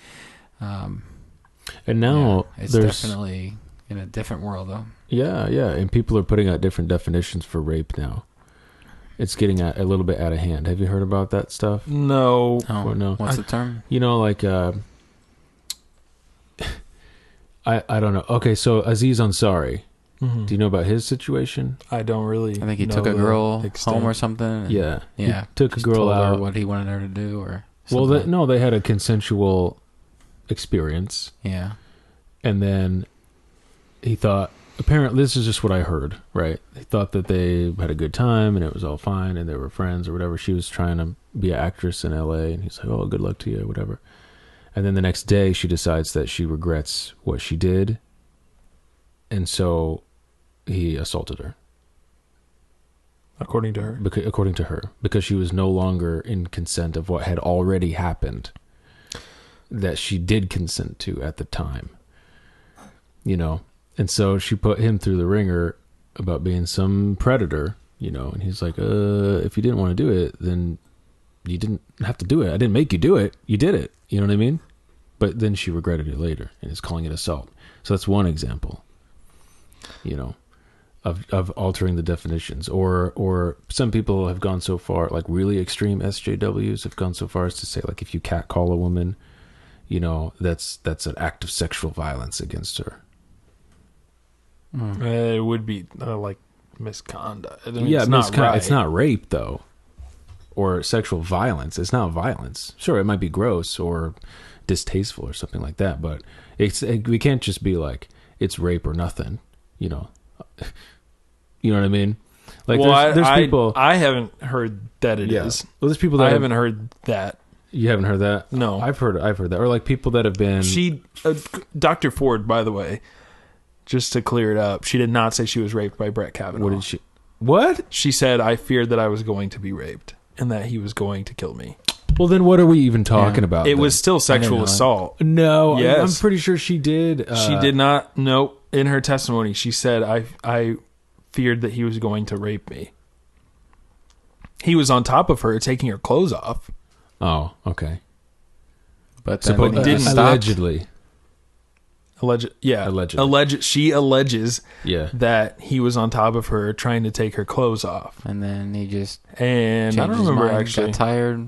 [SPEAKER 1] and now
[SPEAKER 3] it's
[SPEAKER 1] there's
[SPEAKER 3] definitely in a different world, though.
[SPEAKER 1] Yeah, and people are putting out different definitions for rape now. It's getting a little bit out of hand. Have you heard about that stuff?
[SPEAKER 2] no.
[SPEAKER 3] Oh,
[SPEAKER 1] no.
[SPEAKER 3] What's the term?
[SPEAKER 1] I don't know. Okay, so Aziz Ansari. Do you know about his situation?
[SPEAKER 2] I don't really.
[SPEAKER 3] I think he
[SPEAKER 2] know
[SPEAKER 3] took a
[SPEAKER 2] the
[SPEAKER 3] girl
[SPEAKER 2] extent.
[SPEAKER 3] home or something. and-
[SPEAKER 1] Yeah.
[SPEAKER 3] Yeah.
[SPEAKER 1] He took a
[SPEAKER 3] Just
[SPEAKER 1] girl
[SPEAKER 3] told her
[SPEAKER 1] out.
[SPEAKER 3] what he wanted her to do, or
[SPEAKER 1] Well,
[SPEAKER 3] something.
[SPEAKER 1] no, they had a consensual experience,
[SPEAKER 3] Yeah.
[SPEAKER 1] and then he thought apparently, this is just what I heard, right? They thought that they had a good time and it was all fine and they were friends or whatever. She was trying to be an actress in LA and he's like, oh, good luck to you, whatever. And then the next day she decides that she regrets what she did. And so he assaulted her.
[SPEAKER 2] According to her.
[SPEAKER 1] According to her. Because she was no longer in consent of what had already happened that she did consent to at the time. And so she put him through the ringer about being some predator, and he's like, if you didn't want to do it, then you didn't have to do it. I didn't make you do it. You did it. You know what I mean? But then she regretted it later and is calling it assault. So that's one example, of altering the definitions. Or some people have gone so far, like really extreme SJWs have gone so far as to say, like, if you catcall a woman, that's an act of sexual violence against her.
[SPEAKER 2] It would be like misconduct. I mean,
[SPEAKER 1] Yeah,
[SPEAKER 2] it's not right.
[SPEAKER 1] It's not rape though, or sexual violence. It's not violence. Sure, it might be gross or distasteful or something like that, but we can't just be like it's rape or nothing. You know what I mean? Like,
[SPEAKER 2] well,
[SPEAKER 1] there's people.
[SPEAKER 2] I haven't heard that it is.
[SPEAKER 1] Well, there's people that
[SPEAKER 2] I haven't heard that.
[SPEAKER 1] You haven't heard that?
[SPEAKER 2] No,
[SPEAKER 1] I've heard that, or like people that have been.
[SPEAKER 2] Dr. Ford, by the way. Just to clear it up, she did not say she was raped by Brett Kavanaugh.
[SPEAKER 1] What did she? What?
[SPEAKER 2] She said, I feared that I was going to be raped and that he was going to kill me.
[SPEAKER 1] Well, then what are we even talking about?
[SPEAKER 2] It
[SPEAKER 1] then?
[SPEAKER 2] was still sexual assault.
[SPEAKER 1] No,
[SPEAKER 2] yes.
[SPEAKER 1] I'm pretty sure she did.
[SPEAKER 2] She did not. Nope. In her testimony, she said, I feared that he was going to rape me. He was on top of her, taking her clothes off.
[SPEAKER 1] Oh, okay.
[SPEAKER 3] But then
[SPEAKER 2] he didn't
[SPEAKER 1] allegedly.
[SPEAKER 2] Allegedly. She alleges that he was on top of her trying to take her clothes off.
[SPEAKER 3] And then he just...
[SPEAKER 2] And I don't remember, actually.
[SPEAKER 3] Got tired.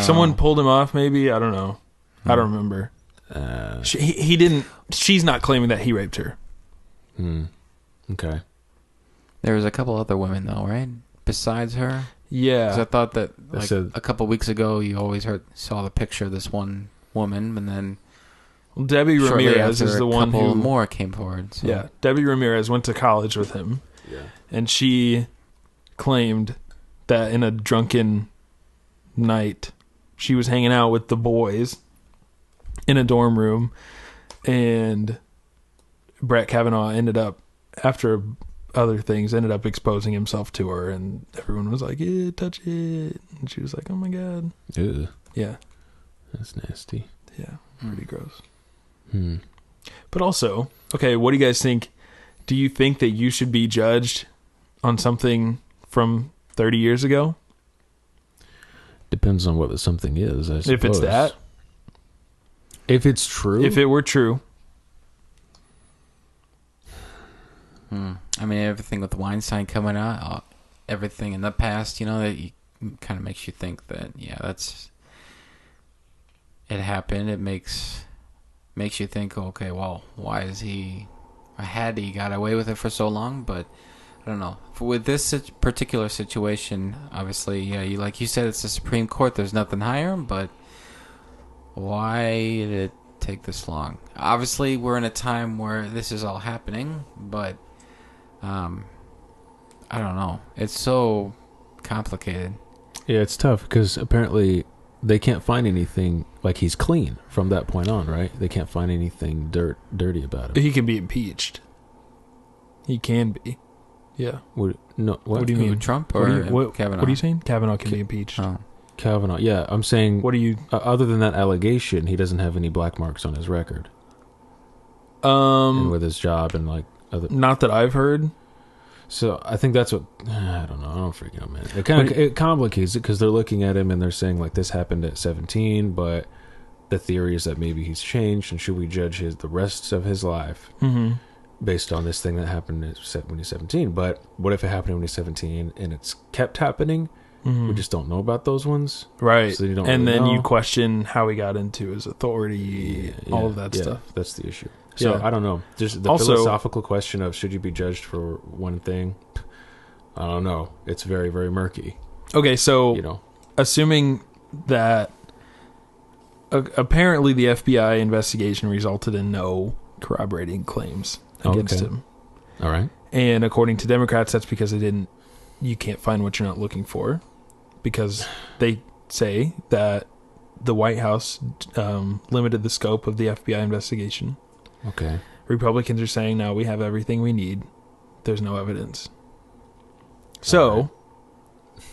[SPEAKER 2] Someone pulled him off, maybe? I don't know. I don't remember. He didn't... She's not claiming that he raped her.
[SPEAKER 1] Okay.
[SPEAKER 3] There was a couple other women, though, right? Besides her?
[SPEAKER 2] Yeah.
[SPEAKER 3] Because I thought that a couple weeks ago, you always saw the picture of this one woman, and then...
[SPEAKER 2] Well, Debbie Ramirez is the one who...
[SPEAKER 3] A couple more came forward. So.
[SPEAKER 2] Yeah, Debbie Ramirez went to college with him.
[SPEAKER 1] Yeah.
[SPEAKER 2] And she claimed that in a drunken night, she was hanging out with the boys in a dorm room, and Brett Kavanaugh ended up, after other things, ended up exposing himself to her, and everyone was like, yeah, touch it. And she was like, oh my God.
[SPEAKER 1] Ew.
[SPEAKER 2] Yeah.
[SPEAKER 1] That's nasty.
[SPEAKER 2] Yeah, pretty gross.
[SPEAKER 1] But
[SPEAKER 2] But also, okay, what do you guys think? Do you think that you should be judged on something from 30 years ago?
[SPEAKER 1] Depends on what the something is, I suppose.
[SPEAKER 2] If it's that?
[SPEAKER 1] If it's true?
[SPEAKER 2] If it were true.
[SPEAKER 3] I mean, everything with Weinstein coming out, everything in the past, that kind of makes you think that, it happened. It makes you think, okay, well, why is he got away with it for so long? But I don't know. With this particular situation, obviously, like you said, it's the Supreme Court. There's nothing higher, but why did it take this long? Obviously, we're in a time where this is all happening, but I don't know. It's so complicated.
[SPEAKER 1] Yeah, it's tough because apparently they can't find anything, like he's clean from that point on, right? They can't find anything dirty about him.
[SPEAKER 2] He can be impeached. He can be. Yeah.
[SPEAKER 1] What
[SPEAKER 2] do you mean?
[SPEAKER 3] Trump or Kavanaugh?
[SPEAKER 2] What are you saying? Kavanaugh can be impeached.
[SPEAKER 3] Oh.
[SPEAKER 1] Kavanaugh, yeah. I'm saying,
[SPEAKER 2] what do you...
[SPEAKER 1] other than that allegation, he doesn't have any black marks on his record.
[SPEAKER 2] And
[SPEAKER 1] with his job and like other...
[SPEAKER 2] Not that I've heard.
[SPEAKER 1] So I think that's what... I don't know. I don't freaking know, man. It complicates it because they're looking at him and they're saying like this happened at 17, but the theory is that maybe he's changed, and should we judge the rest of his life based on this thing that happened when he's 17? But what if it happened when he's 17 and it's kept happening? We just don't know about those ones.
[SPEAKER 2] Right.
[SPEAKER 1] So you don't
[SPEAKER 2] and
[SPEAKER 1] really
[SPEAKER 2] then
[SPEAKER 1] know.
[SPEAKER 2] you question how he got into his authority, all of that stuff.
[SPEAKER 1] That's the issue. So I don't know. Just the philosophical question of should you be judged for one thing? I don't know. It's very, very murky.
[SPEAKER 2] Okay, so assuming that apparently the FBI investigation resulted in no corroborating claims against him.
[SPEAKER 1] All right.
[SPEAKER 2] And according to Democrats, that's because you can't find what you're not looking for, because they say that the White House limited the scope of the FBI investigation.
[SPEAKER 1] Okay.
[SPEAKER 2] Republicans are saying, no, we have everything we need. There's no evidence. So,
[SPEAKER 1] right.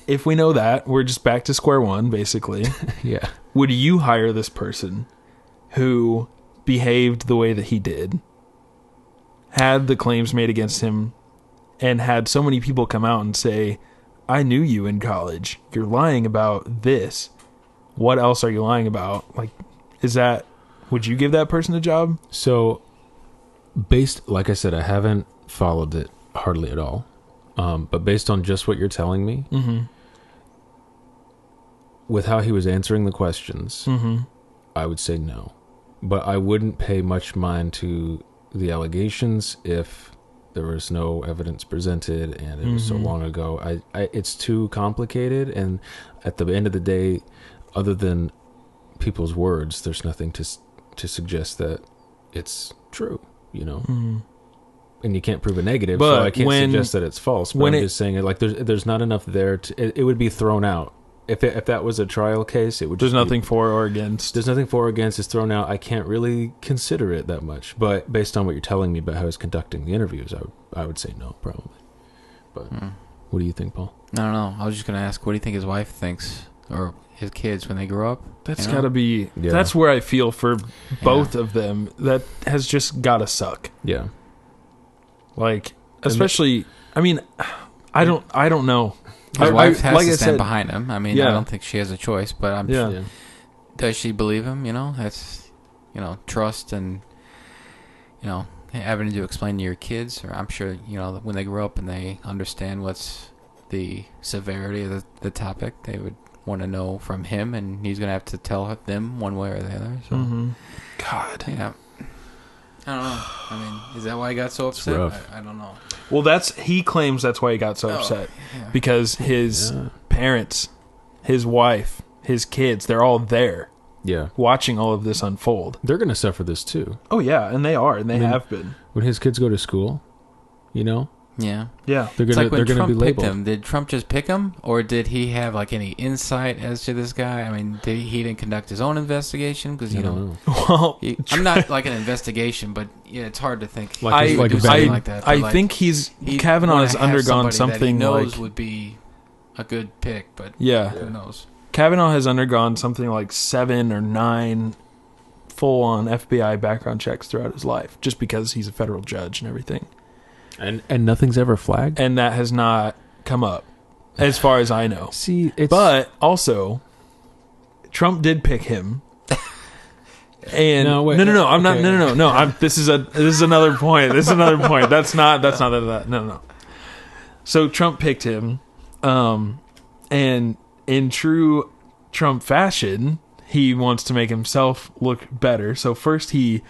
[SPEAKER 2] If we know that, we're just back to square one, basically.
[SPEAKER 1] Yeah.
[SPEAKER 2] Would you hire this person who behaved the way that he did, had the claims made against him, and had so many people come out and say, I knew you in college. You're lying about this. What else are you lying about? Like, would you give that person a job?
[SPEAKER 1] So, like I said, I haven't followed it hardly at all. But based on just what you're telling me, with how he was answering the questions, I would say no. But I wouldn't pay much mind to the allegations if there was no evidence presented and it was so long ago. It's too complicated, and at the end of the day, other than people's words, there's nothing to suggest that it's true, And you can't prove a negative,
[SPEAKER 2] but
[SPEAKER 1] so I can't suggest that it's false. But I'm just saying, like, there's not enough there. It would be thrown out. If that was a trial case, it would.
[SPEAKER 2] There's nothing for or against.
[SPEAKER 1] There's nothing for or against. It's thrown out. I can't really consider it that much. But based on what you're telling me about how he's conducting the interviews, I would say no, probably. But what do you think, Paul?
[SPEAKER 3] I don't know. I was just going to ask, what do you think his wife thinks, or his kids when they grow up?
[SPEAKER 2] That's got to be. Yeah. That's where I feel for both of them. That has just got to suck.
[SPEAKER 1] Yeah.
[SPEAKER 2] Like, especially. I mean, I don't know.
[SPEAKER 3] His wife has to stand behind him. I mean, I don't think she has a choice, but I'm sure.
[SPEAKER 1] Yeah.
[SPEAKER 3] Does she believe him? That's, trust and, having to explain to your kids. Or I'm sure, when they grow up and they understand what's the severity of the topic, they would want to know from him, and he's going to have to tell them one way or the other. So,
[SPEAKER 2] God.
[SPEAKER 3] Yeah. I don't know. I mean, is that why he got so upset? I don't know.
[SPEAKER 2] Well, he claims that's why he got so upset. Yeah. Because his parents, his wife, his kids, they're all there.
[SPEAKER 1] Yeah.
[SPEAKER 2] Watching all of this unfold.
[SPEAKER 1] They're going to suffer this too.
[SPEAKER 2] Oh, yeah. And they are. And they have been.
[SPEAKER 1] When his kids go to school,
[SPEAKER 3] Yeah.
[SPEAKER 2] Yeah.
[SPEAKER 1] They're going to be labeled.
[SPEAKER 3] Him, did Trump just pick him? Or did he have any insight as to this guy? I mean, he didn't conduct his own investigation? Because,
[SPEAKER 2] Well,
[SPEAKER 3] I'm not like an investigation, but yeah, it's hard to think.
[SPEAKER 2] I think Kavanaugh has undergone something that he knows
[SPEAKER 3] would be a good pick, but who knows?
[SPEAKER 2] Kavanaugh has undergone something like 7 or 9 full-on FBI background checks throughout his life, just because he's a federal judge and everything.
[SPEAKER 1] And nothing's ever flagged?
[SPEAKER 2] And that has not come up, as far as I know.
[SPEAKER 1] See,
[SPEAKER 2] but also, Trump did pick him. And no, I'm not. No. This is another point. This is another point. That's not that. No. So Trump picked him, and in true Trump fashion, he wants to make himself look better. So first he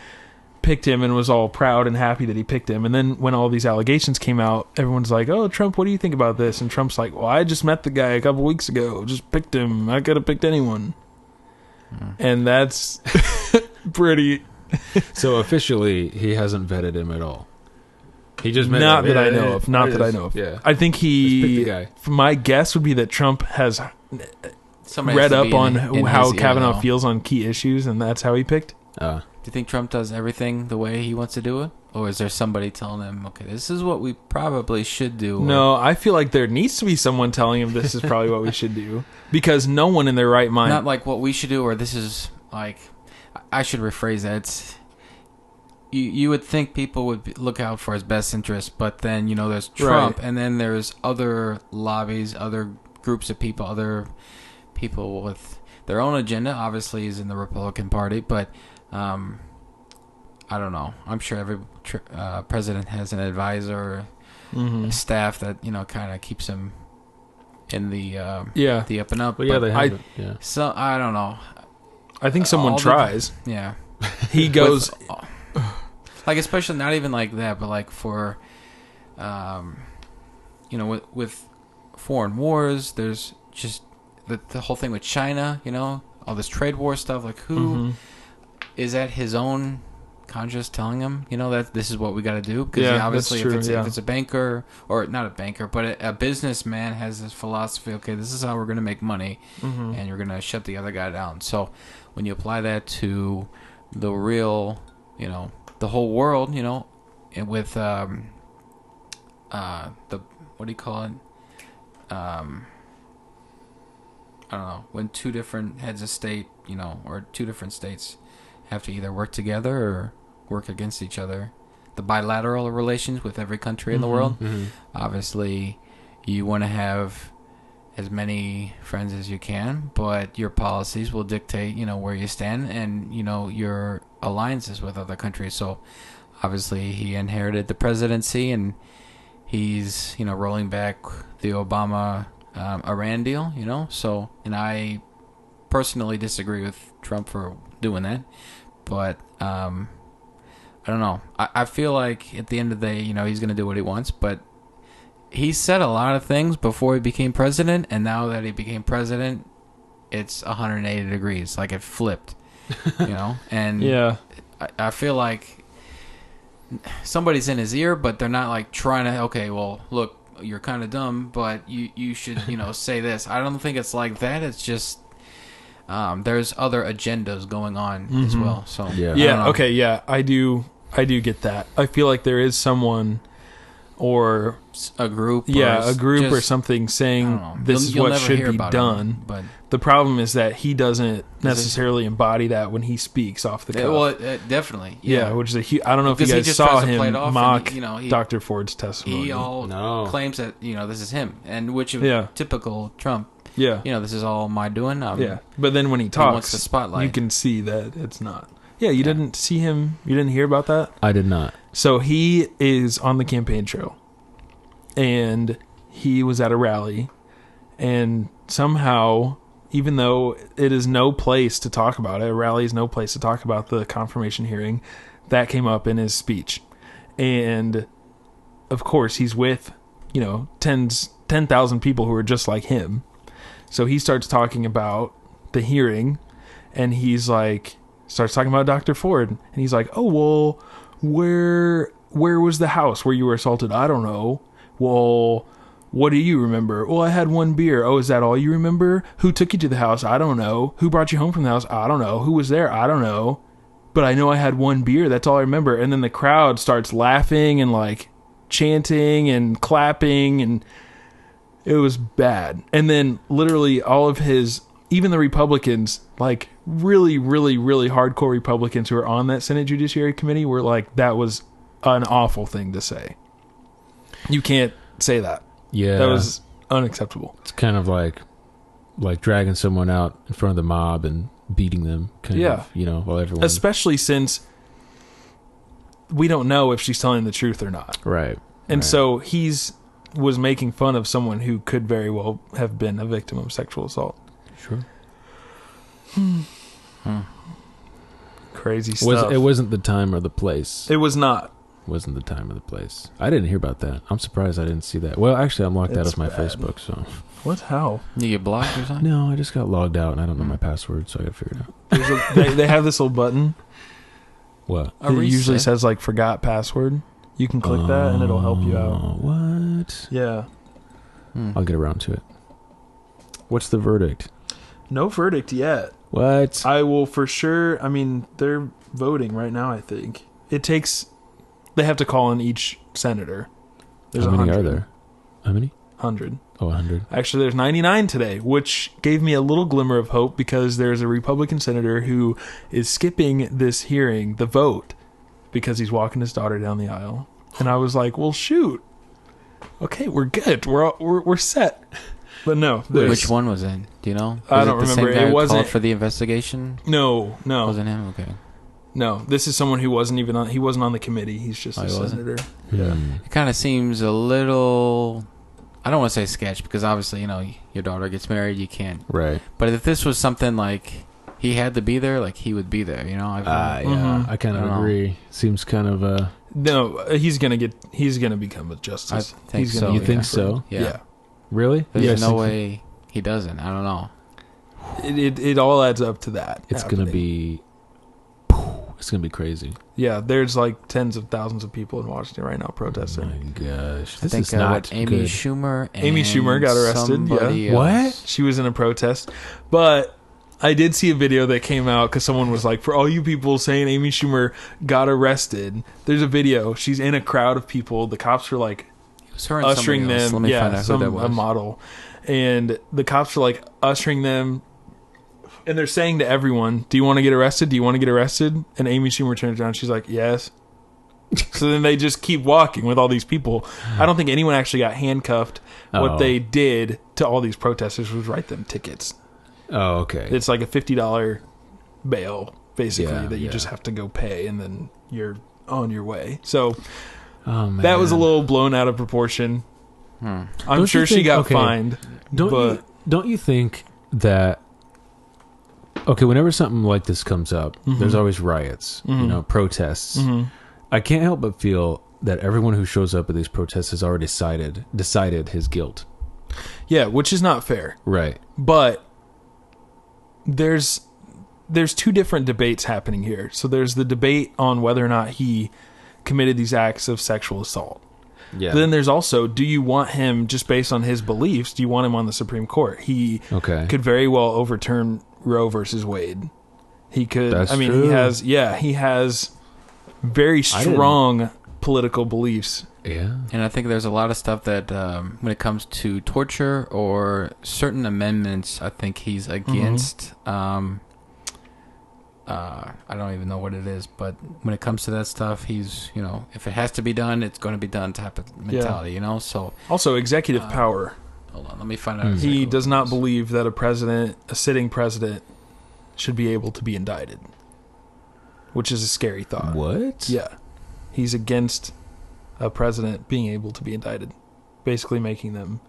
[SPEAKER 2] picked him and was all proud and happy that he picked him. And then when all these allegations came out, everyone's like, oh, Trump, what do you think about this? And Trump's like, well, I just met the guy a couple weeks ago. Just picked him. I could have picked anyone. And that's pretty...
[SPEAKER 1] So officially, he hasn't vetted him at all. He just met
[SPEAKER 2] Not that I know of. Not that I know of.
[SPEAKER 1] Yeah.
[SPEAKER 2] I think
[SPEAKER 1] he...
[SPEAKER 2] My guess would be that Trump has read up on how Kavanaugh feels on key issues, and that's how he picked.
[SPEAKER 3] Do you think Trump does everything the way he wants to do it? Or is there somebody telling him, okay, this is what we probably should do?
[SPEAKER 2] No, I feel like there needs to be someone telling him this is probably what we should do. Because no one in their right mind...
[SPEAKER 3] Not like what we should do, or this is like... I should rephrase that. It's, you would think people would look out for his best interest, but then, there's Trump, and then there's other lobbies, other groups of people, other people with their own agenda. Obviously, he's in the Republican Party, but... I don't know. I'm sure every president has an advisor, or staff that kind of keeps him in the up and up.
[SPEAKER 1] Well, they have it. Yeah.
[SPEAKER 3] So I don't know.
[SPEAKER 2] I think someone tries.
[SPEAKER 3] Yeah.
[SPEAKER 2] He goes
[SPEAKER 3] especially not even like that, but like for with foreign wars, there's just the whole thing with China. All this trade war stuff. Like who. Is at his own conscious telling him, that this is what we got to do? Because obviously, if it's a banker, or not a banker, but a businessman has this philosophy, okay, this is how we're going to make money, and you're going to shut the other guy down. So when you apply that to the real, the whole world, and with the what do you call it? I don't know, when two different heads of state, or two different states have to either work together or work against each other. The bilateral relations with every country in the world. Obviously, you want to have as many friends as you can, but your policies will dictate, where you stand and, your alliances with other countries. So, obviously, he inherited the presidency, and he's, rolling back the Obama Iran deal, So, and I personally disagree with Trump for doing that, but I don't know. I feel like at the end of the day, he's going to do what he wants, but he said a lot of things before he became president, and now that he became president, it's 180 degrees. Like, it flipped, And
[SPEAKER 2] yeah,
[SPEAKER 3] I feel like somebody's in his ear, but they're not, like, trying to, okay, well, look, you're kind of dumb, but you should, say this. I don't think it's like that. It's just there's other agendas going on as well. So
[SPEAKER 2] yeah, okay, yeah, I do get that. I feel like there is someone or
[SPEAKER 3] a group,
[SPEAKER 2] or something saying this is what should be done. But the problem is that he doesn't necessarily embody that when he speaks off the cuff.
[SPEAKER 3] Well, definitely,
[SPEAKER 2] which is I don't know if you guys saw him mock Dr. Ford's testimony.
[SPEAKER 3] He claims that this is him, and which is typical Trump.
[SPEAKER 2] Yeah,
[SPEAKER 3] this is all my doing.
[SPEAKER 2] But then when he talks,
[SPEAKER 3] he wants the spotlight.
[SPEAKER 2] You can see that it's not. Yeah, you didn't see him. You didn't hear about that?
[SPEAKER 1] I did not.
[SPEAKER 2] So he is on the campaign trail, and he was at a rally, and somehow, even though it is no place to talk about it, a rally is no place to talk about the confirmation hearing, that came up in his speech. And of course, he's with 10,000 people who are just like him. So he starts talking about the hearing, and he's like, starts talking about Dr. Ford, and he's like, oh, well, where was the house where you were assaulted? I don't know. Well, what do you remember? Well, I had one beer. Oh, is that all you remember? Who took you to the house? I don't know. Who brought you home from the house? I don't know. Who was there? I don't know. But I know I had one beer. That's all I remember. And then the crowd starts laughing and like chanting and clapping, and it was bad. And then literally all of even the Republicans, like really, really, really hardcore Republicans who are on that Senate Judiciary Committee were like, that was an awful thing to say. You can't say that.
[SPEAKER 1] Yeah.
[SPEAKER 2] That was unacceptable.
[SPEAKER 1] It's kind of like dragging someone out in front of the mob and beating them. Kind of, while everyone...
[SPEAKER 2] Especially since we don't know if she's telling the truth or not.
[SPEAKER 1] Right.
[SPEAKER 2] And so was making fun of someone who could very well have been a victim of sexual assault.
[SPEAKER 1] Sure.
[SPEAKER 2] Crazy stuff.
[SPEAKER 1] It wasn't the time or the place.
[SPEAKER 2] It was not.
[SPEAKER 1] Wasn't the time or the place. I didn't hear about that. I'm surprised I didn't see that. Well, actually, I'm locked out of my Facebook, so...
[SPEAKER 2] What? How?
[SPEAKER 3] You get blocked or something?
[SPEAKER 1] No, I just got logged out, and I don't know my password, so I got to figure it out.
[SPEAKER 2] They have this little button.
[SPEAKER 1] What?
[SPEAKER 2] It usually says, like, forgot password. You can click that, and it'll help you out.
[SPEAKER 1] What?
[SPEAKER 2] Yeah.
[SPEAKER 1] I'll get around to it. What's the verdict?
[SPEAKER 2] No verdict yet.
[SPEAKER 1] What?
[SPEAKER 2] I will for sure... I mean, they're voting right now, I think. It takes... They have to call in each senator. There's
[SPEAKER 1] How many
[SPEAKER 2] 100.
[SPEAKER 1] are there? How many?
[SPEAKER 2] 100.
[SPEAKER 1] Oh, 100.
[SPEAKER 2] Actually, there's 99 today, which gave me a little glimmer of hope because there's a Republican senator who is skipping this hearing, the vote, because he's walking his daughter down the aisle. And I was like, well, shoot. Okay, we're good. We're set. But no.
[SPEAKER 3] Which one was it? Do you know?
[SPEAKER 2] I don't remember.
[SPEAKER 3] It wasn't for the investigation?
[SPEAKER 2] No.
[SPEAKER 3] Wasn't him? Okay.
[SPEAKER 2] No, this is someone who wasn't even on. He wasn't on the committee. He's just a senator. Yeah.
[SPEAKER 3] It kind of seems a little. I don't want to say sketch because obviously your daughter gets married, you can't.
[SPEAKER 1] Right.
[SPEAKER 3] But if this was something like he had to be there, like he would be there.
[SPEAKER 1] Yeah. I kind of agree. Seems kind of
[SPEAKER 2] No, he's gonna become a justice.
[SPEAKER 3] I think so.
[SPEAKER 1] You think so?
[SPEAKER 3] Yeah.
[SPEAKER 1] Really?
[SPEAKER 3] There's no way he doesn't. I don't know.
[SPEAKER 2] It all adds up to that.
[SPEAKER 1] It's gonna be. It's gonna be crazy.
[SPEAKER 2] Yeah, there's like tens of thousands of people in Washington right now
[SPEAKER 1] Oh
[SPEAKER 2] protesting.
[SPEAKER 1] my gosh,
[SPEAKER 3] I
[SPEAKER 1] this
[SPEAKER 3] think
[SPEAKER 1] is not
[SPEAKER 3] Amy
[SPEAKER 1] good.
[SPEAKER 3] Schumer.
[SPEAKER 2] Amy Schumer got arrested, yeah.
[SPEAKER 1] What?
[SPEAKER 2] She was in a protest, but I did see a video that came out because someone was like, for all you people saying Amy Schumer got arrested, there's a video. She's in a crowd of people. The cops were like ushering them.
[SPEAKER 3] Let me find out who that was.
[SPEAKER 2] A model. And the cops were like ushering them. And they're saying to everyone, do you want to get arrested? Do you want to get arrested? And Amy Schumer turns around. She's like, yes. So then they just keep walking with all these people. I don't think anyone actually got handcuffed. What they did to all these protesters was write them tickets.
[SPEAKER 1] Oh, okay.
[SPEAKER 2] It's like a $50 bail, basically,
[SPEAKER 1] Yeah,
[SPEAKER 2] that you
[SPEAKER 1] yeah.
[SPEAKER 2] just have to go pay, and then you're on your way. So
[SPEAKER 1] Man.
[SPEAKER 2] that was a little blown out of proportion. I'm
[SPEAKER 1] Don't
[SPEAKER 2] sure
[SPEAKER 1] you
[SPEAKER 2] she
[SPEAKER 1] think-
[SPEAKER 2] got
[SPEAKER 1] okay,
[SPEAKER 2] fined.
[SPEAKER 1] Don't you think that whenever something like this comes up, there's always riots, protests. I can't help but feel that everyone who shows up at these protests has already decided his guilt.
[SPEAKER 2] Yeah, which is not fair.
[SPEAKER 1] Right.
[SPEAKER 2] But there's two different debates happening here. So there's the debate on whether or not he committed these acts of sexual assault.
[SPEAKER 1] Yeah.
[SPEAKER 2] But then there's also, do you want him, just based on his beliefs, do you want him on the Supreme Court? He could very well overturn Roe versus Wade. He could.
[SPEAKER 1] That's
[SPEAKER 2] true. He has very strong political beliefs.
[SPEAKER 1] Yeah.
[SPEAKER 3] And I think there's a lot of stuff that when it comes to torture or certain amendments, I think he's against. I don't even know what it is, but when it comes to that stuff, he's, if it has to be done, it's going to be done type of mentality, So
[SPEAKER 2] also executive power.
[SPEAKER 3] Hold on, let me find out.
[SPEAKER 2] He does not believe that a sitting president, should be able to be indicted, which is a scary thought.
[SPEAKER 1] What?
[SPEAKER 2] Yeah, he's against a president being able to be indicted, basically making them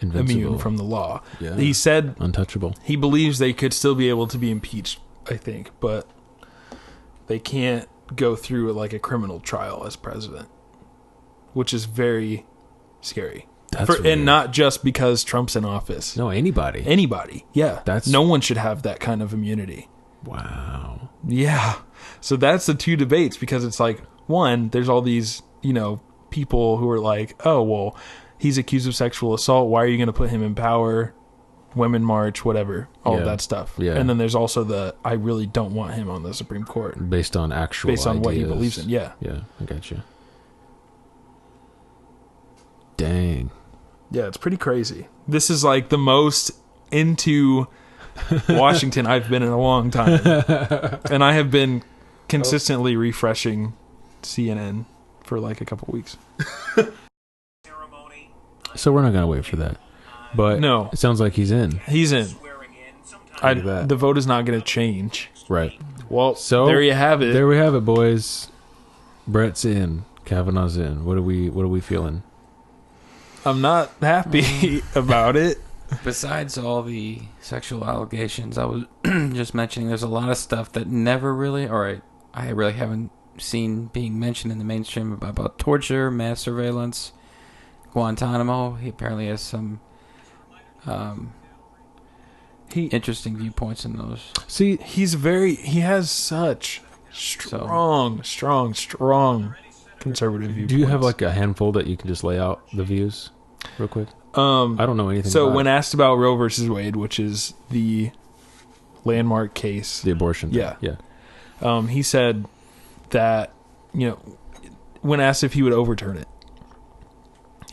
[SPEAKER 2] immune from the law.
[SPEAKER 1] Yeah.
[SPEAKER 2] He said
[SPEAKER 1] untouchable.
[SPEAKER 2] He believes they could still be able to be impeached, I think, but they can't go through like a criminal trial as president, which is very scary. And not just because Trump's in office.
[SPEAKER 1] No, anybody.
[SPEAKER 2] Yeah. No one should have that kind of immunity.
[SPEAKER 1] Wow.
[SPEAKER 2] Yeah. So that's the two debates, because it's like, one, there's all these, people who are like, oh, well, he's accused of sexual assault. Why are you going to put him in power? Women March, whatever, all of that stuff.
[SPEAKER 1] Yeah.
[SPEAKER 2] And then there's also I really don't want him on the Supreme Court.
[SPEAKER 1] Based on
[SPEAKER 2] what he believes in. Yeah.
[SPEAKER 1] Yeah, I got you. Dang.
[SPEAKER 2] Yeah, it's pretty crazy. This is like the most into Washington I've been in a long time. And I have been consistently refreshing CNN for like a couple weeks.
[SPEAKER 1] So we're not going to wait for that. But
[SPEAKER 2] no,
[SPEAKER 1] it sounds like he's in.
[SPEAKER 2] He's in. The vote is not going to change.
[SPEAKER 1] Right.
[SPEAKER 2] Well, so there you have it.
[SPEAKER 1] There we have it, boys. Brett's in. Kavanaugh's in. What are we feeling?
[SPEAKER 2] I'm not happy about it.
[SPEAKER 3] Besides all the sexual allegations, I was just mentioning there's a lot of stuff that never really, I really haven't seen being mentioned in the mainstream about torture, mass surveillance, Guantanamo. He apparently has some interesting viewpoints in those.
[SPEAKER 2] See, he has such strong conservative viewpoints.
[SPEAKER 1] Do you have like a handful that you can just lay out the views real quick? I don't know anything
[SPEAKER 2] so
[SPEAKER 1] about
[SPEAKER 2] when asked about Roe versus Wade, which is the landmark case,
[SPEAKER 1] the abortion thing.
[SPEAKER 2] Yeah. He said that, when asked if he would overturn it,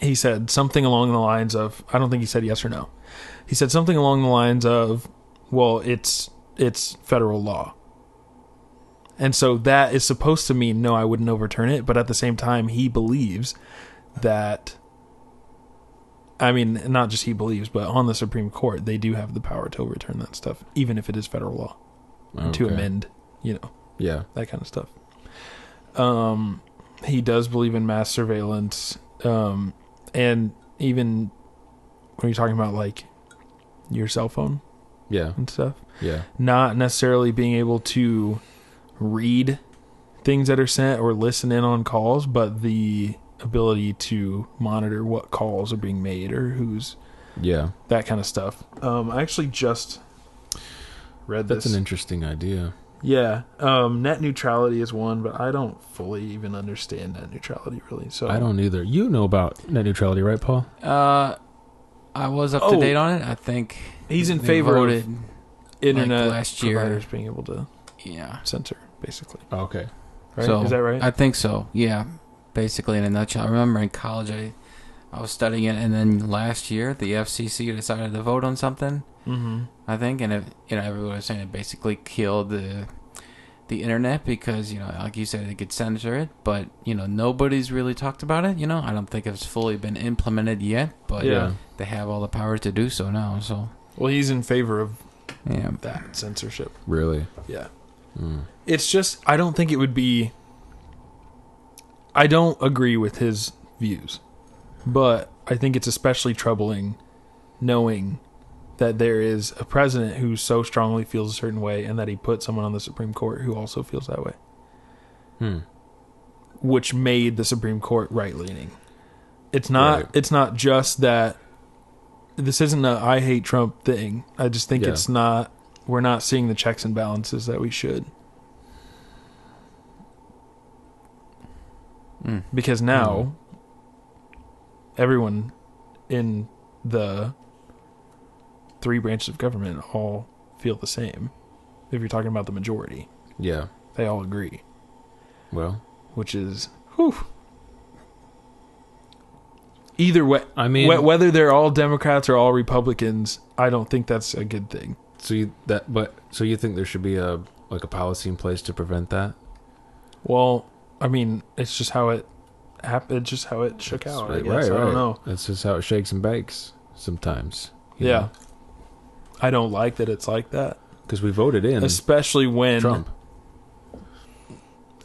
[SPEAKER 2] he said something along the lines of, I don't think he said yes or no. He said something along the lines of, well, it's federal law. And so that is supposed to mean, no, I wouldn't overturn it. But at the same time, he believes that, not just he believes, but on the Supreme Court, they do have the power to overturn that stuff, even if it is federal law, to amend, that kind of stuff. He does believe in mass surveillance. And even when you're talking about like your cell phone, and stuff, not necessarily being able to read things that are sent or listen in on calls, but the ability to monitor what calls are being made or who's, that kind of stuff. I actually just read this.
[SPEAKER 1] That's an interesting idea.
[SPEAKER 2] Yeah. Net neutrality is one, but I don't fully even understand net neutrality really. So
[SPEAKER 1] I don't either. You know about net neutrality, right, Paul?
[SPEAKER 3] I was up to date on it. I think
[SPEAKER 2] he's in
[SPEAKER 3] they
[SPEAKER 2] favor
[SPEAKER 3] voted,
[SPEAKER 2] of internet
[SPEAKER 3] last year.
[SPEAKER 2] providers being able to
[SPEAKER 3] Yeah.
[SPEAKER 2] censor, basically.
[SPEAKER 1] Oh, okay.
[SPEAKER 2] Right?
[SPEAKER 3] So
[SPEAKER 2] Is that right?
[SPEAKER 3] I think so. Yeah. Basically, in a nutshell. I remember in college I was studying it, and then last year the FCC decided to vote on something.
[SPEAKER 2] Mm-hmm.
[SPEAKER 3] I think, and everyone was saying it basically killed the internet because like you said, they could censor it, but nobody's really talked about it. I don't think it's fully been implemented yet, but
[SPEAKER 2] Yeah.
[SPEAKER 3] they have all the power to do so now. So
[SPEAKER 2] Well, he's in favor of
[SPEAKER 3] yeah,
[SPEAKER 2] that censorship.
[SPEAKER 1] Really?
[SPEAKER 2] Yeah.
[SPEAKER 1] Mm.
[SPEAKER 2] It's just, I don't think it would be... I don't agree with his views, but I think it's especially troubling knowing that there is a president who so strongly feels a certain way and that he put someone on the Supreme Court who also feels that way. Which made the Supreme Court right-leaning. It's not
[SPEAKER 1] Right.
[SPEAKER 2] It's not just that this isn't a I hate Trump thing. I just think
[SPEAKER 1] Yeah.
[SPEAKER 2] we're not seeing the checks and balances that we should. Because now everyone in the three branches of government all feel the same. If you're talking about the majority,
[SPEAKER 1] Yeah.
[SPEAKER 2] they all agree,
[SPEAKER 1] Well,
[SPEAKER 2] which is either way.
[SPEAKER 1] I mean,
[SPEAKER 2] Whether they're all Democrats or all Republicans, I don't think that's a good thing.
[SPEAKER 1] so you think there should be a policy in place to prevent that?
[SPEAKER 2] Well, I mean, it's just how it happened. It's just how it shook out. I guess. I don't know.
[SPEAKER 1] That's just how it shakes and bakes sometimes.
[SPEAKER 2] Yeah. I don't like that it's like that.
[SPEAKER 1] Because we voted in
[SPEAKER 2] Especially when...
[SPEAKER 1] Trump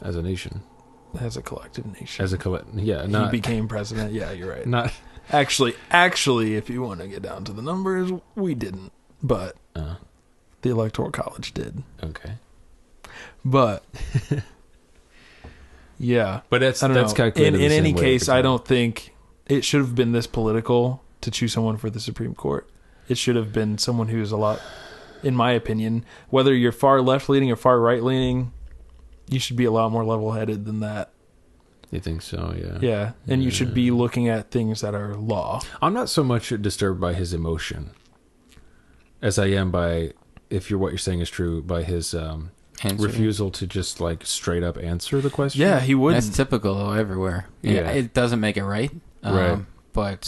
[SPEAKER 1] as a nation.
[SPEAKER 2] As a collective nation.
[SPEAKER 1] Not,
[SPEAKER 2] he became president. Yeah, you're right.
[SPEAKER 1] not
[SPEAKER 2] Actually, if you want to get down to the numbers, we didn't. But the Electoral College did.
[SPEAKER 1] okay.
[SPEAKER 2] But... yeah.
[SPEAKER 1] But that's
[SPEAKER 2] In
[SPEAKER 1] calculated the same
[SPEAKER 2] any
[SPEAKER 1] way
[SPEAKER 2] case,
[SPEAKER 1] every
[SPEAKER 2] I
[SPEAKER 1] time.
[SPEAKER 2] don't think it should have been this political to choose someone for the Supreme Court. It should have been someone who's a lot, in my opinion, whether you're far left-leaning or far right-leaning, you should be a lot more level-headed than that.
[SPEAKER 1] You think so? Yeah.
[SPEAKER 2] Yeah, and you should be looking at things that are law.
[SPEAKER 1] I'm not so much disturbed by his emotion as I am by, what you're saying is true, by his refusal to just straight up answer the question.
[SPEAKER 2] Yeah, he wouldn't.
[SPEAKER 3] that's typical though everywhere.
[SPEAKER 1] Yeah.
[SPEAKER 3] It doesn't make it right.
[SPEAKER 1] Right.
[SPEAKER 3] But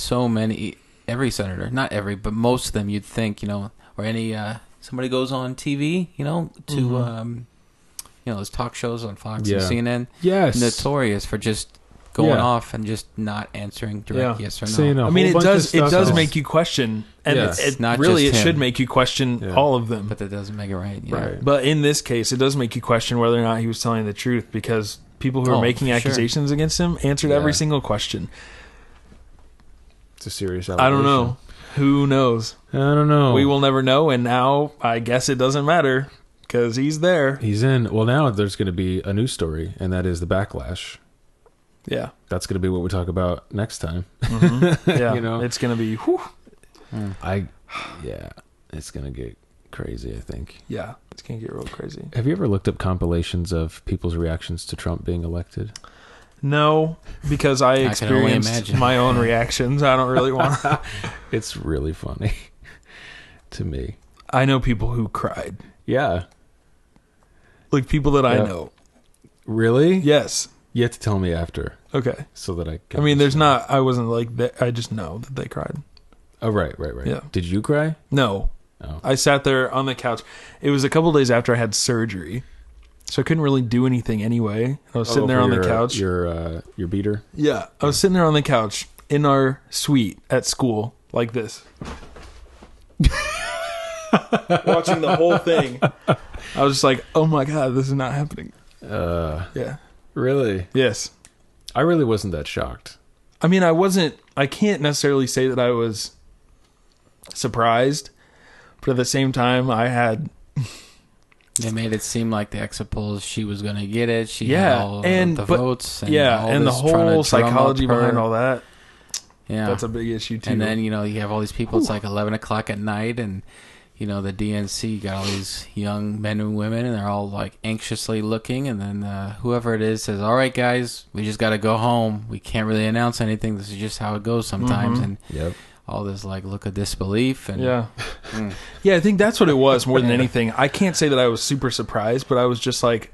[SPEAKER 3] every senator, not every, but most of them, you'd think, or any somebody goes on TV, to those talk shows on Fox and CNN.
[SPEAKER 1] Yes.
[SPEAKER 3] Notorious for just going off and just not answering direct yes or no.
[SPEAKER 1] Saying a
[SPEAKER 2] I mean,
[SPEAKER 1] whole
[SPEAKER 2] it
[SPEAKER 1] bunch of
[SPEAKER 2] does
[SPEAKER 1] stuff.
[SPEAKER 2] make you question, and
[SPEAKER 1] Yeah.
[SPEAKER 2] it
[SPEAKER 3] Not
[SPEAKER 2] really
[SPEAKER 3] just
[SPEAKER 2] it should
[SPEAKER 3] him.
[SPEAKER 2] make you question all of them.
[SPEAKER 3] But that doesn't make it right.
[SPEAKER 1] Right.
[SPEAKER 2] But in this case, it does make you question whether or not he was telling the truth, because people who are making
[SPEAKER 3] for sure.
[SPEAKER 2] accusations against him answered every single question.
[SPEAKER 1] It's a serious
[SPEAKER 2] I don't know. Who knows?
[SPEAKER 1] I don't know.
[SPEAKER 2] We will never know, and now I guess it doesn't matter because he's there.
[SPEAKER 1] He's in. Well, now there's going to be a news story, and that is the backlash.
[SPEAKER 2] Yeah.
[SPEAKER 1] That's going to be what we talk about next time.
[SPEAKER 2] Yeah. It's going to be, whew.
[SPEAKER 1] It's going to get crazy, I think.
[SPEAKER 2] Yeah. It's going to get real crazy.
[SPEAKER 1] Have you ever looked up compilations of people's reactions to Trump being elected?
[SPEAKER 2] No, because I
[SPEAKER 3] can only
[SPEAKER 2] experienced
[SPEAKER 3] imagine.
[SPEAKER 2] my own reactions. I don't really want to.
[SPEAKER 1] It's really funny to me.
[SPEAKER 2] I know people who cried.
[SPEAKER 1] Yeah.
[SPEAKER 2] Like people that I
[SPEAKER 1] Yeah.
[SPEAKER 2] know.
[SPEAKER 1] Really?
[SPEAKER 2] Yes.
[SPEAKER 1] You have to tell me after
[SPEAKER 2] Okay.
[SPEAKER 1] so that I can.
[SPEAKER 2] I mean, I wasn't like that. I just know that they cried.
[SPEAKER 1] Oh, right.
[SPEAKER 2] Yeah.
[SPEAKER 1] Did you cry?
[SPEAKER 2] No.
[SPEAKER 1] Oh.
[SPEAKER 2] I sat there on the couch. It was a couple days after I had surgery, so I couldn't really do anything anyway. I was sitting there on the couch.
[SPEAKER 1] Your beater?
[SPEAKER 2] Yeah. I was sitting there on the couch in our suite at school like this. Watching the whole thing. I was just like, oh my God, this is not happening. Yeah.
[SPEAKER 1] Really?
[SPEAKER 2] Yes.
[SPEAKER 1] I really wasn't that shocked.
[SPEAKER 2] I mean, I can't necessarily say that I was surprised, but at the same time, I had...
[SPEAKER 3] They made it seem like the exit polls, she was going to get it. She
[SPEAKER 2] Yeah,
[SPEAKER 3] had all
[SPEAKER 2] and-
[SPEAKER 3] the
[SPEAKER 2] but-
[SPEAKER 3] votes. And
[SPEAKER 2] yeah,
[SPEAKER 3] all
[SPEAKER 2] and the
[SPEAKER 3] this trying to
[SPEAKER 2] whole
[SPEAKER 3] drum
[SPEAKER 2] psychology
[SPEAKER 3] up her.
[SPEAKER 2] behind all that,
[SPEAKER 3] Yeah.
[SPEAKER 2] that's a big issue too.
[SPEAKER 3] And then, you have all these people, it's like 11 o'clock at night, and, the DNC got all these young men and women, and they're all like anxiously looking, and then whoever it is says, "All right, guys, we just got to go home. We can't really announce anything. This is just how it goes sometimes." And all this like look of disbelief, and
[SPEAKER 2] yeah, I think that's what it was more than anything. I can't say that I was super surprised, but I was just like,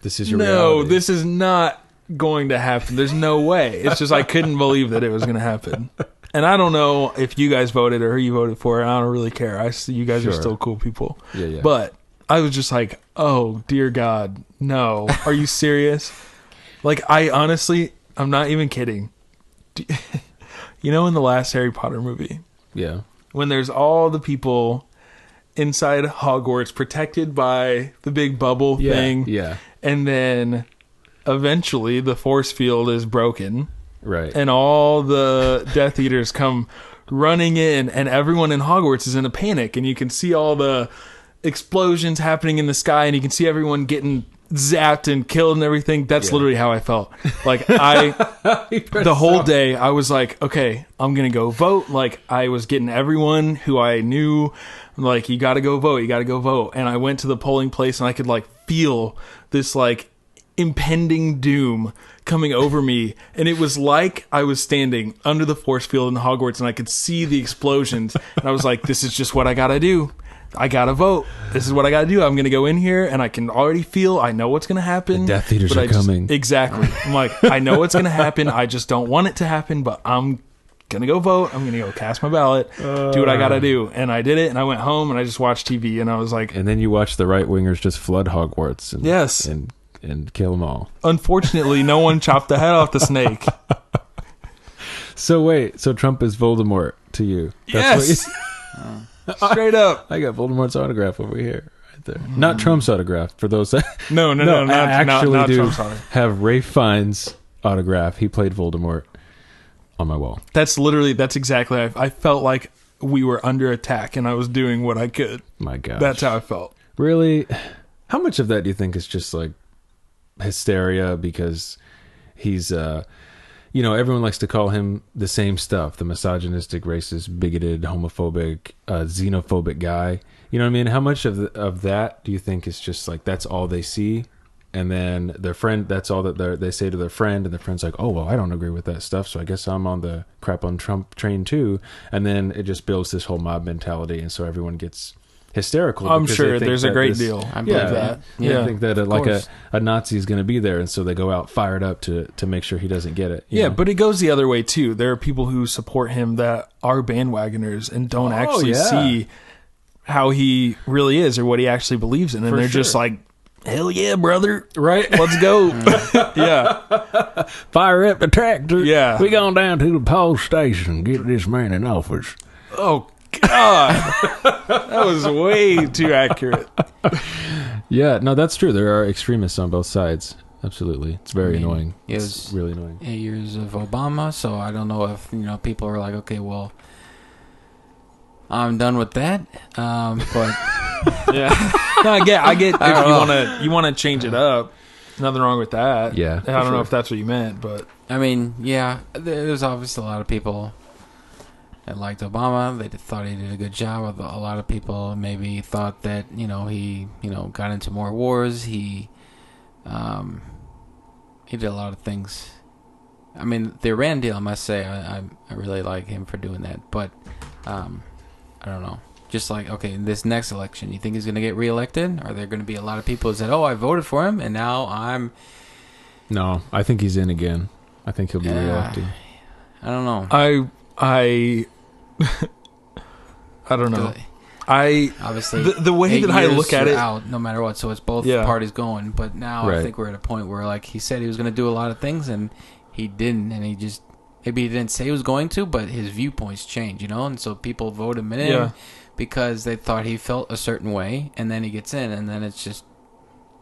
[SPEAKER 1] "This is your reality.
[SPEAKER 2] This is not going to happen. There's no way." It's just I couldn't believe that it was going to happen. And I don't know if you guys voted or who you voted for. I don't really care. I see you guys are still cool people.
[SPEAKER 1] Yeah.
[SPEAKER 2] But I was just like, oh, dear God, no. Are you serious? Like, I honestly, I'm not even kidding. In the last Harry Potter movie, when there's all the people inside Hogwarts protected by the big bubble thing, and then eventually the force field is broken.
[SPEAKER 1] Right.
[SPEAKER 2] And all the Death Eaters come running in, and everyone in Hogwarts is in a panic, and you can see all the explosions happening in the sky, and you can see everyone getting zapped and killed and everything. That's literally how I felt. Like, the whole day, I was like, okay, I'm going to go vote. Like, I was getting everyone who I knew, like, you got to go vote, you got to go vote. And I went to the polling place, and I could, like, feel this, like, impending doom coming over me, and it was like I was standing under the force field in Hogwarts, and I could see the explosions, and I was like, this is just what I gotta do. I gotta vote. This is what I gotta do. I'm gonna go in here, and I can already feel, I know what's gonna happen.
[SPEAKER 1] The Death Eaters are coming.
[SPEAKER 2] Exactly. I'm like, I know what's gonna happen. I just don't want it to happen, but I'm gonna go vote. I'm gonna go cast my ballot, do what I gotta do. And I did it, and I went home, and I just watched TV, and I was like...
[SPEAKER 1] And then you watched the right-wingers just flood Hogwarts. And kill them all.
[SPEAKER 2] Unfortunately, no one chopped the head off the snake.
[SPEAKER 1] So wait, so Trump is Voldemort to you?
[SPEAKER 2] Yes! Straight up.
[SPEAKER 1] I got Voldemort's autograph over here, right there. Not Trump's autograph, for those that...
[SPEAKER 2] No,
[SPEAKER 1] I actually
[SPEAKER 2] not
[SPEAKER 1] do
[SPEAKER 2] Trump's autograph.
[SPEAKER 1] Have Ralph Fiennes' autograph. He played Voldemort on my wall.
[SPEAKER 2] That's exactly... I felt like we were under attack, and I was doing what I could.
[SPEAKER 1] My gosh.
[SPEAKER 2] That's how I felt.
[SPEAKER 1] Really? How much of that do you think is just like hysteria because he's everyone likes to call him the same stuff, the misogynistic, racist, bigoted, homophobic, xenophobic guy, you know what I mean? How much of that do you think is just like that's all they see, and then their friend, that's all that they say to their friend, and their friend's like, oh well, I don't agree with that stuff, so I guess I'm on the crap on Trump train too, and then it just builds this whole mob mentality, and so everyone gets hysterical.
[SPEAKER 2] I'm sure there's a great deal.
[SPEAKER 3] I believe that.
[SPEAKER 1] Yeah, I think that a Nazi is going to be there, and so they go out fired up to make sure he doesn't get it.
[SPEAKER 2] Yeah, but it goes the other way too. There are people who support him that are bandwagoners and don't actually see how he really is or what he actually believes in, and they're just like, hell yeah, brother,
[SPEAKER 1] right?
[SPEAKER 2] Let's go. Yeah,
[SPEAKER 1] fire up the tractor.
[SPEAKER 2] Yeah,
[SPEAKER 1] we going down to the poll station, get this man in office.
[SPEAKER 2] Oh God, that was way too accurate.
[SPEAKER 1] Yeah, no, that's true. There are extremists on both sides. Absolutely. It's very annoying. It's really annoying.
[SPEAKER 3] 8 years of Obama, so I don't know if people are like, okay, well, I'm done with that. But
[SPEAKER 2] yeah, no, I get if you want to change it up. Nothing wrong with that.
[SPEAKER 1] Yeah,
[SPEAKER 2] I don't know if that's what you meant, but
[SPEAKER 3] I mean, yeah, there's obviously a lot of people that liked Obama. They thought he did a good job. A lot of people maybe thought that he got into more wars. He did a lot of things. I mean, the Iran deal, I must say, I really like him for doing that. But I don't know. Just like, okay, in this next election, you think he's going to get reelected? Are there going to be a lot of people who said, "Oh, I voted for him, and now I'm"?
[SPEAKER 1] No, I think he's in again. I think he'll be reelected.
[SPEAKER 3] I don't know.
[SPEAKER 2] I don't know. I
[SPEAKER 3] obviously
[SPEAKER 2] the way that I look at it,
[SPEAKER 3] out no matter what. So it's both parties going. But now I think we're at a point where, like he said, he was going to do a lot of things, and he didn't. And he just maybe he didn't say he was going to, but his viewpoints changed, and so people vote him in because they thought he felt a certain way, and then he gets in, and then it's just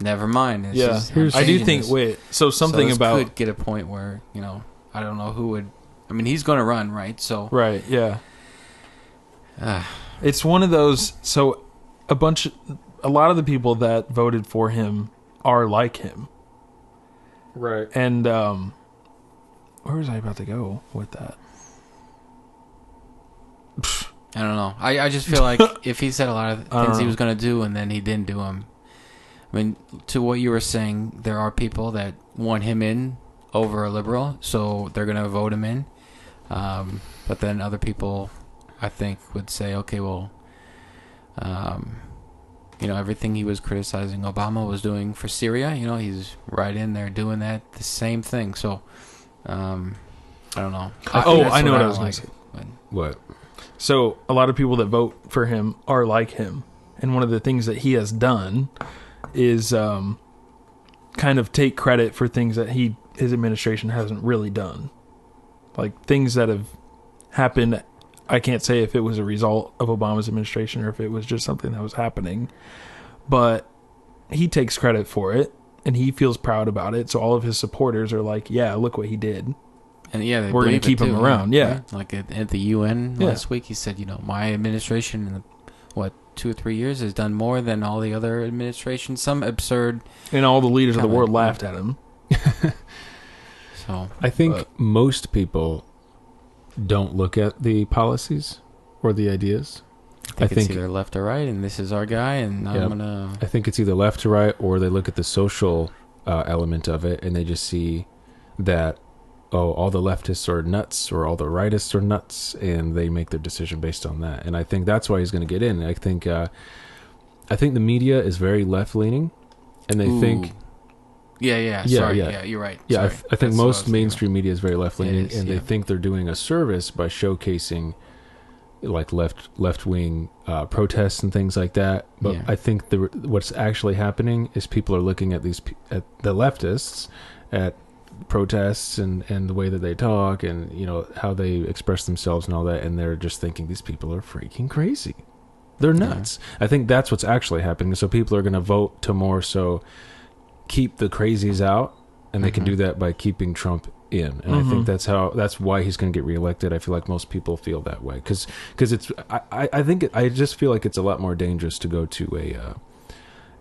[SPEAKER 3] never mind. It's just,
[SPEAKER 2] I do think. So something about
[SPEAKER 3] could get a point where I don't know who would. I mean, he's going to run, right? So
[SPEAKER 2] right, yeah. It's one of those. So a lot of the people that voted for him are like him,
[SPEAKER 1] right?
[SPEAKER 2] And where was I about to go with that?
[SPEAKER 3] I don't know. I just feel like if he said a lot of things he was going to do and then he didn't do them. I mean, to what you were saying, there are people that want him in over a liberal, so they're going to vote him in. But then other people, I think, would say, okay, well, everything he was criticizing Obama was doing for Syria, he's right in there doing that, the same thing. So, I don't know.
[SPEAKER 2] I know what I was going to say.
[SPEAKER 1] What?
[SPEAKER 2] So a lot of people that vote for him are like him. And one of the things that he has done is kind of take credit for things that his administration hasn't really done. Like things that have happened. I can't say if it was a result of Obama's administration or if it was just something that was happening. But he takes credit for it and he feels proud about it. So all of his supporters are like, yeah, look what he did.
[SPEAKER 3] And yeah,
[SPEAKER 2] we're going to keep him around. Yeah.
[SPEAKER 3] Right? Like at the UN last week, he said, my administration in 2 or 3 years has done more than all the other administrations. Some absurd.
[SPEAKER 2] And all the leaders of the world laughed at him.
[SPEAKER 1] So I think most people don't look at the policies or the ideas.
[SPEAKER 3] I think it's either left or right, and this is our guy, and I'm going to...
[SPEAKER 1] I think it's either left or right, or they look at the social element of it, and they just see that all the leftists are nuts or all the rightists are nuts, and they make their decision based on that. And I think that's why he's going to get in. I think the media is very left-leaning, and they think...
[SPEAKER 3] Yeah, you're right.
[SPEAKER 1] Yeah, I think most mainstream media is very left-leaning, and they think they're doing a service by showcasing like left-wing protests and things like that. But I think what's actually happening is people are looking at at the leftists, at protests and the way that they talk and how they express themselves and all that, and they're just thinking these people are freaking crazy, they're nuts. I think that's what's actually happening. So people are going to vote to more so keep the crazies out, and they can do that by keeping Trump in. And I think that's why he's going to get reelected. I feel like most people feel that way because it's I just feel like it's a lot more dangerous to go to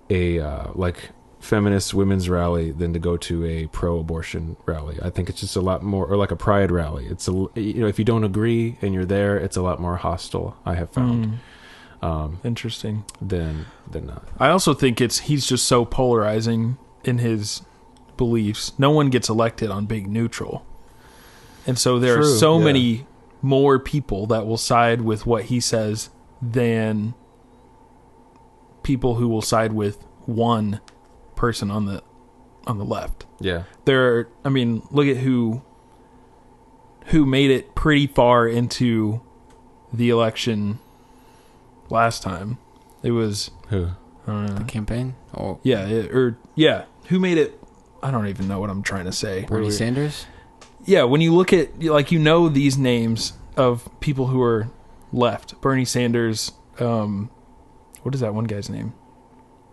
[SPEAKER 1] a like feminist women's rally than to go to a pro-abortion rally. I think it's just a lot more, or like a pride rally. It's if you don't agree and you're there, it's a lot more hostile, I have found.
[SPEAKER 2] Interesting.
[SPEAKER 1] Than not.
[SPEAKER 2] I also think he's just so polarizing in his beliefs. No one gets elected on being neutral. And so there are many more people that will side with what he says than people who will side with one person on the left.
[SPEAKER 1] Yeah.
[SPEAKER 2] Look at who made it pretty far into the election last time. It was
[SPEAKER 1] who?
[SPEAKER 2] I don't know.
[SPEAKER 3] The campaign? Oh.
[SPEAKER 2] Yeah, who made it? I don't even know what I'm trying to say.
[SPEAKER 3] Bernie Sanders?
[SPEAKER 2] Yeah, when you look at these names of people who are left. Bernie Sanders, what is that one guy's name?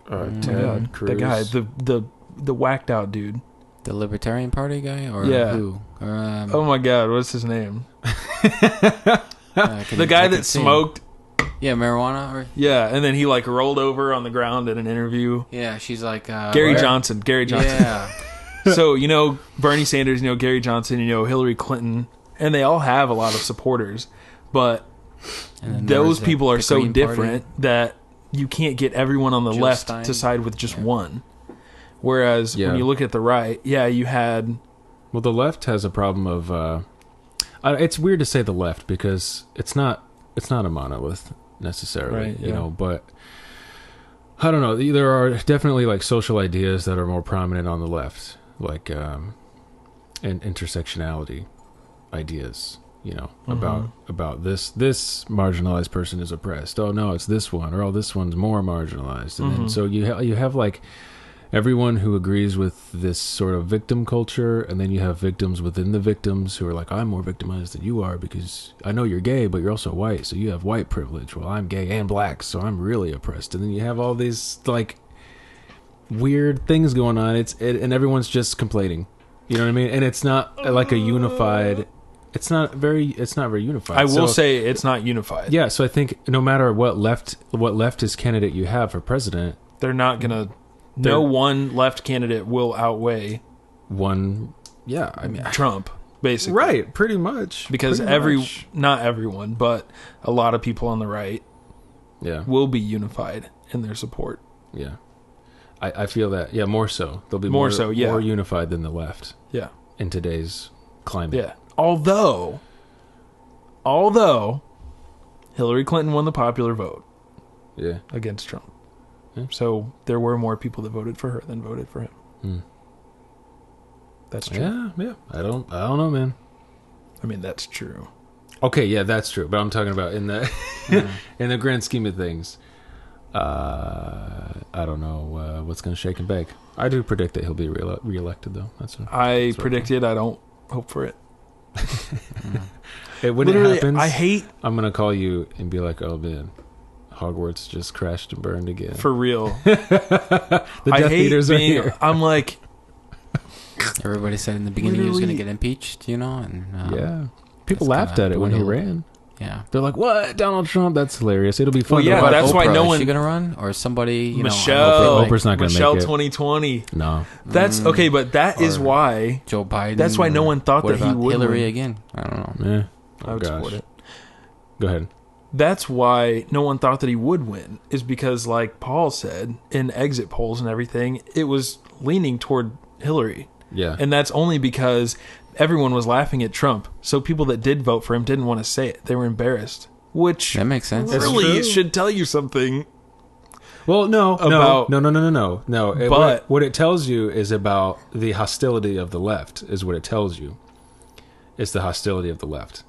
[SPEAKER 1] Ted Cruz.
[SPEAKER 2] The guy, the whacked out dude.
[SPEAKER 3] The Libertarian Party guy? Or who? Or,
[SPEAKER 2] oh my God, what's his name? The guy that smoked.
[SPEAKER 3] Yeah, marijuana.
[SPEAKER 2] Yeah, and then he rolled over on the ground in an interview.
[SPEAKER 3] Yeah, she's like...
[SPEAKER 2] Gary Johnson.
[SPEAKER 3] Yeah.
[SPEAKER 2] So, Bernie Sanders, Gary Johnson, Hillary Clinton, and they all have a lot of supporters. But those people are so different that you can't get everyone on the left to side with just one. Whereas when you look at the right, you had...
[SPEAKER 1] Well, the left has a problem of... it's weird to say the left because it's not a monolith necessarily,
[SPEAKER 2] right,
[SPEAKER 1] but I don't know. There are definitely social ideas that are more prominent on the left, and intersectionality ideas, about this marginalized person is oppressed. Oh no, it's this one, or this one's more marginalized. And then so you have everyone who agrees with this sort of victim culture, and then you have victims within the victims who are like, I'm more victimized than you are because I know you're gay, but you're also white, so you have white privilege. Well, I'm gay and black, so I'm really oppressed. And then you have all these weird things going on. And everyone's just complaining. You know what I mean? And it's not a unified. It's not very unified.
[SPEAKER 2] I will say it's not unified.
[SPEAKER 1] Yeah, so I think no matter what leftist candidate you have for president,
[SPEAKER 2] they're not gonna. No one left candidate will outweigh
[SPEAKER 1] one. Yeah,
[SPEAKER 2] Trump. basically.
[SPEAKER 1] Right, pretty much.
[SPEAKER 2] Because not everyone, but a lot of people on the right will be unified in their support.
[SPEAKER 1] Yeah. I feel that. Yeah, more so. They'll be more unified than the left.
[SPEAKER 2] Yeah.
[SPEAKER 1] In today's climate.
[SPEAKER 2] Yeah. Although Hillary Clinton won the popular vote.
[SPEAKER 1] Yeah.
[SPEAKER 2] Against Trump. Yeah. So there were more people that voted for her than voted for him. That's true.
[SPEAKER 1] Yeah. I don't know, man.
[SPEAKER 2] I mean, that's true.
[SPEAKER 1] Okay, yeah, that's true. But I'm talking about in the in the grand scheme of things. I don't know what's going to shake and bake. I do predict that he'll be reelected, though.
[SPEAKER 2] I predicted. I don't hope for it.
[SPEAKER 1] When it happens,
[SPEAKER 2] I'm
[SPEAKER 1] going to call you and be like, "Oh man, Hogwarts just crashed and burned again."
[SPEAKER 2] For real.
[SPEAKER 1] The Death Eaters are here.
[SPEAKER 2] I'm like,
[SPEAKER 3] everybody said in the beginning he was going to get impeached, and
[SPEAKER 1] yeah, people laughed at it when he ran.
[SPEAKER 3] Yeah,
[SPEAKER 1] they're like, "What, Donald Trump? That's hilarious. It'll be fun."
[SPEAKER 2] Well, yeah, that's why no one.
[SPEAKER 3] Is she gonna run or somebody?
[SPEAKER 2] Michelle.
[SPEAKER 1] Oprah's not gonna
[SPEAKER 2] Michelle
[SPEAKER 1] make it.
[SPEAKER 2] 2020.
[SPEAKER 1] No,
[SPEAKER 2] that's okay, but that is why
[SPEAKER 3] Joe Biden.
[SPEAKER 2] That's why no one thought that he would.
[SPEAKER 3] Hillary
[SPEAKER 2] win.
[SPEAKER 3] Again. I don't know.
[SPEAKER 1] Yeah,
[SPEAKER 2] I would support it.
[SPEAKER 1] Go ahead.
[SPEAKER 2] That's why no one thought that he would win. Is because, like Paul said, in exit polls and everything, it was leaning toward Hillary.
[SPEAKER 1] Yeah,
[SPEAKER 2] and that's only because everyone was laughing at Trump. So people that did vote for him didn't want to say it. They were embarrassed. Which
[SPEAKER 3] that makes sense.
[SPEAKER 2] Really should tell you something.
[SPEAKER 1] Well, no.
[SPEAKER 2] But
[SPEAKER 1] what it tells you is about the hostility of the left. Is what it tells you. It's the hostility of the left.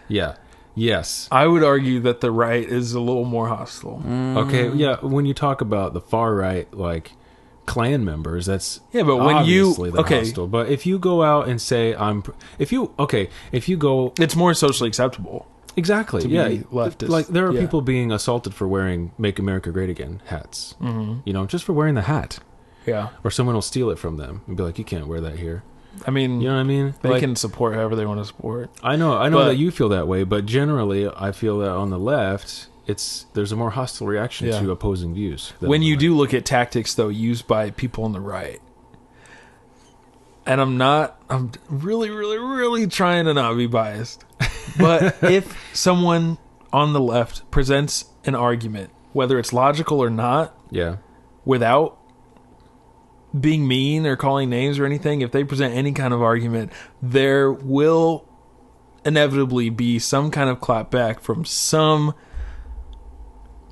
[SPEAKER 1] Yeah. Yes.
[SPEAKER 2] I would argue that the right is a little more hostile.
[SPEAKER 1] Okay. Yeah. When you talk about the far right, like Klan members, that's
[SPEAKER 2] but when
[SPEAKER 1] hostile. But if you go out and say if you go,
[SPEAKER 2] it's more socially acceptable.
[SPEAKER 1] Exactly.
[SPEAKER 2] Leftist.
[SPEAKER 1] Like there are people being assaulted for wearing "Make America Great Again" hats. Mm-hmm. Just for wearing the hat.
[SPEAKER 2] Yeah.
[SPEAKER 1] Or someone will steal it from them and be like, "You can't wear that here."
[SPEAKER 2] I mean,
[SPEAKER 1] you know what I mean?
[SPEAKER 2] They can support however they want to support.
[SPEAKER 1] I know that you feel that way, but generally, I feel that on the left, there's a more hostile reaction to opposing views.
[SPEAKER 2] When you do look at tactics, though, used by people on the right. And I'm really, really, really trying to not be biased. But if someone on the left presents an argument, whether it's logical or not, without being mean or calling names or anything, if they present any kind of argument, there will inevitably be some kind of clapback from some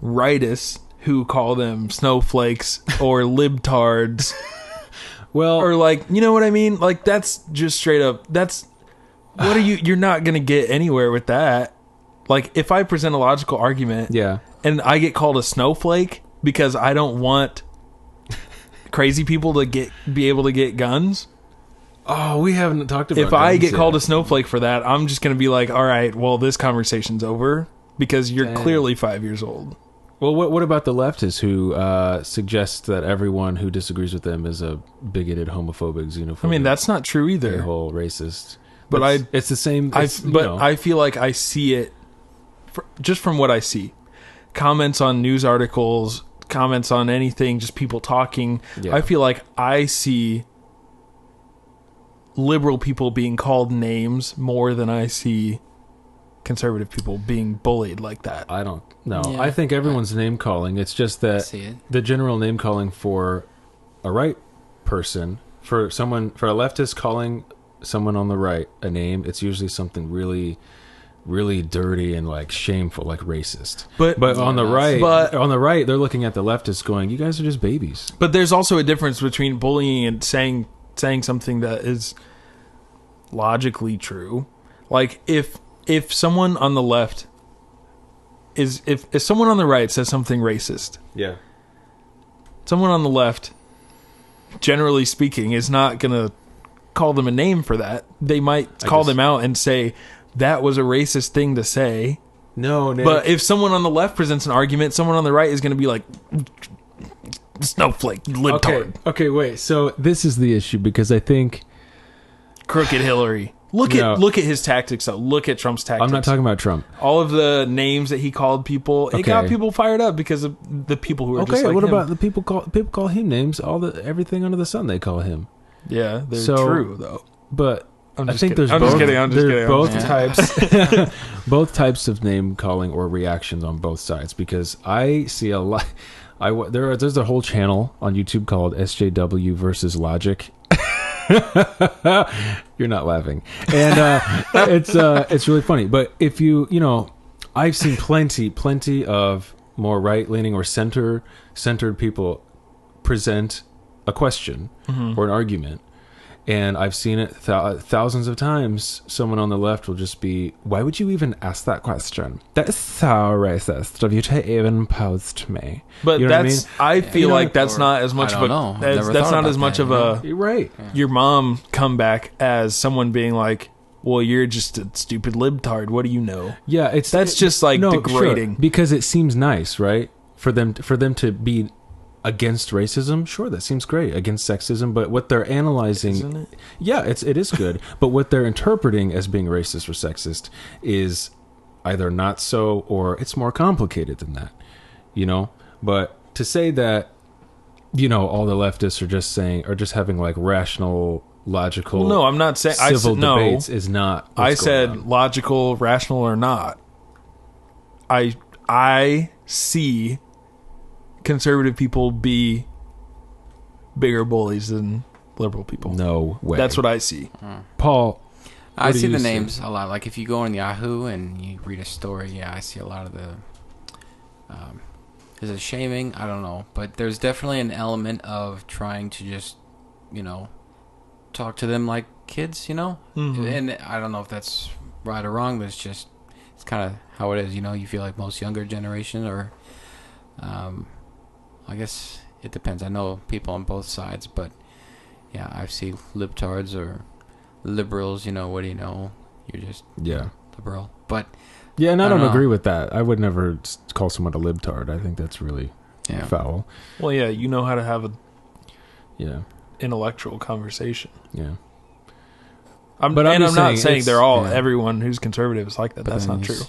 [SPEAKER 2] rightists who call them snowflakes or libtards.
[SPEAKER 1] Well,
[SPEAKER 2] or like, you know what I mean? Like, that's just straight up. You're not going to get anywhere with that. Like, if I present a logical argument and I get called a snowflake because I don't want crazy people to be able to get guns.
[SPEAKER 1] Oh, we haven't talked about
[SPEAKER 2] if I get called a snowflake for that, I'm just going to be like, all right, well, this conversation's over because you're clearly 5 years old.
[SPEAKER 1] Well, what about the leftists who suggest that everyone who disagrees with them is a bigoted, homophobic, xenophobic?
[SPEAKER 2] I mean, that's not true either.
[SPEAKER 1] A whole racist.
[SPEAKER 2] But
[SPEAKER 1] it's the same.
[SPEAKER 2] I feel like I see it just from what I see. Comments on news articles, comments on anything, just people talking. Yeah. I feel like I see liberal people being called names more than I see conservative people being bullied like that.
[SPEAKER 1] I don't know. Yeah. I think everyone's name calling. It's just that the general name calling for a right person, for a leftist calling someone on the right a name, it's usually something really, really dirty and like shameful, like racist. But on the right, they're looking at the leftists going, "You guys are just babies."
[SPEAKER 2] But there's also a difference between bullying and saying something that is logically true. Like if someone on the left if someone on the right says something racist, someone on the left, generally speaking, is not gonna call them a name for that. They might call them out and say that was a racist thing to say.
[SPEAKER 1] No, Nick.
[SPEAKER 2] But if someone on the left presents an argument, someone on the right is going to be like, snowflake, libtard.
[SPEAKER 1] Okay, wait. So this is the issue because I think
[SPEAKER 2] crooked Hillary. Look at his tactics though. Look at Trump's tactics.
[SPEAKER 1] I'm not talking about Trump.
[SPEAKER 2] All of the names that he called people, it got people fired up because of the people who were just like
[SPEAKER 1] what
[SPEAKER 2] him.
[SPEAKER 1] About the people call him names? Everything under the sun they call him.
[SPEAKER 2] Yeah, they're true though.
[SPEAKER 1] But I think there's
[SPEAKER 2] I'm
[SPEAKER 1] both,
[SPEAKER 2] just kidding. I'm just kidding.
[SPEAKER 1] both
[SPEAKER 3] Yeah.
[SPEAKER 1] types, both types of name calling or reactions on both sides, because I see a lot. There's a whole channel on YouTube called SJW versus Logic. You're not laughing, and it's really funny. But if I've seen plenty of more right leaning or centered people present a question or an argument. And I've seen it thousands of times. Someone on the left will just be, why would you even ask that question? That is so racist of you to even pose to me.
[SPEAKER 2] But
[SPEAKER 1] you know
[SPEAKER 2] that's, I feel like that's not as much
[SPEAKER 3] I
[SPEAKER 2] of a,
[SPEAKER 3] don't know.
[SPEAKER 2] that's not as much of a,
[SPEAKER 1] You're right.
[SPEAKER 2] your mom comeback as someone being like, well, you're just a stupid libtard. What do you know?
[SPEAKER 1] Yeah,
[SPEAKER 2] That's just like degrading.
[SPEAKER 1] Sure, because it seems nice, right? For them to be against racism, sure, that seems great. Against sexism, but what they're analyzing,
[SPEAKER 2] Isn't it?
[SPEAKER 1] yeah, it is good. But what they're interpreting as being racist or sexist is either not so, or it's more complicated than that. But to say that, all the leftists are just having like rational, logical.
[SPEAKER 2] Well, no, I'm not saying
[SPEAKER 1] civil
[SPEAKER 2] no.
[SPEAKER 1] debates is not.
[SPEAKER 2] I
[SPEAKER 1] what's going
[SPEAKER 2] said
[SPEAKER 1] on.
[SPEAKER 2] logical, rational, or not. I see conservative people be bigger bullies than liberal people.
[SPEAKER 1] No way.
[SPEAKER 2] That's what I see.
[SPEAKER 1] Paul.
[SPEAKER 3] I
[SPEAKER 1] what do
[SPEAKER 3] see
[SPEAKER 1] you
[SPEAKER 3] the names a lot. Like if you go on Yahoo and you read a story, yeah, I see a lot of the. Is it shaming? I don't know, but there's definitely an element of trying to just, talk to them like kids,
[SPEAKER 2] Mhm.
[SPEAKER 3] And I don't know if that's right or wrong, but it's kind of how it is. You feel like most younger generation, or, I guess it depends. I know people on both sides, but yeah, I see libtards or liberals. What do you know? You're just liberal, but.
[SPEAKER 1] Yeah, and I don't
[SPEAKER 3] know.
[SPEAKER 1] agree with that. I would never call someone a libtard. I think that's really foul.
[SPEAKER 2] Well, yeah, you know how to have an
[SPEAKER 1] Yeah,
[SPEAKER 2] intellectual conversation.
[SPEAKER 1] yeah.
[SPEAKER 2] I'm
[SPEAKER 1] just
[SPEAKER 2] not saying they're all
[SPEAKER 3] yeah.
[SPEAKER 2] everyone who's conservative is like that.
[SPEAKER 3] But
[SPEAKER 2] That's
[SPEAKER 3] then
[SPEAKER 2] not
[SPEAKER 3] you
[SPEAKER 2] true.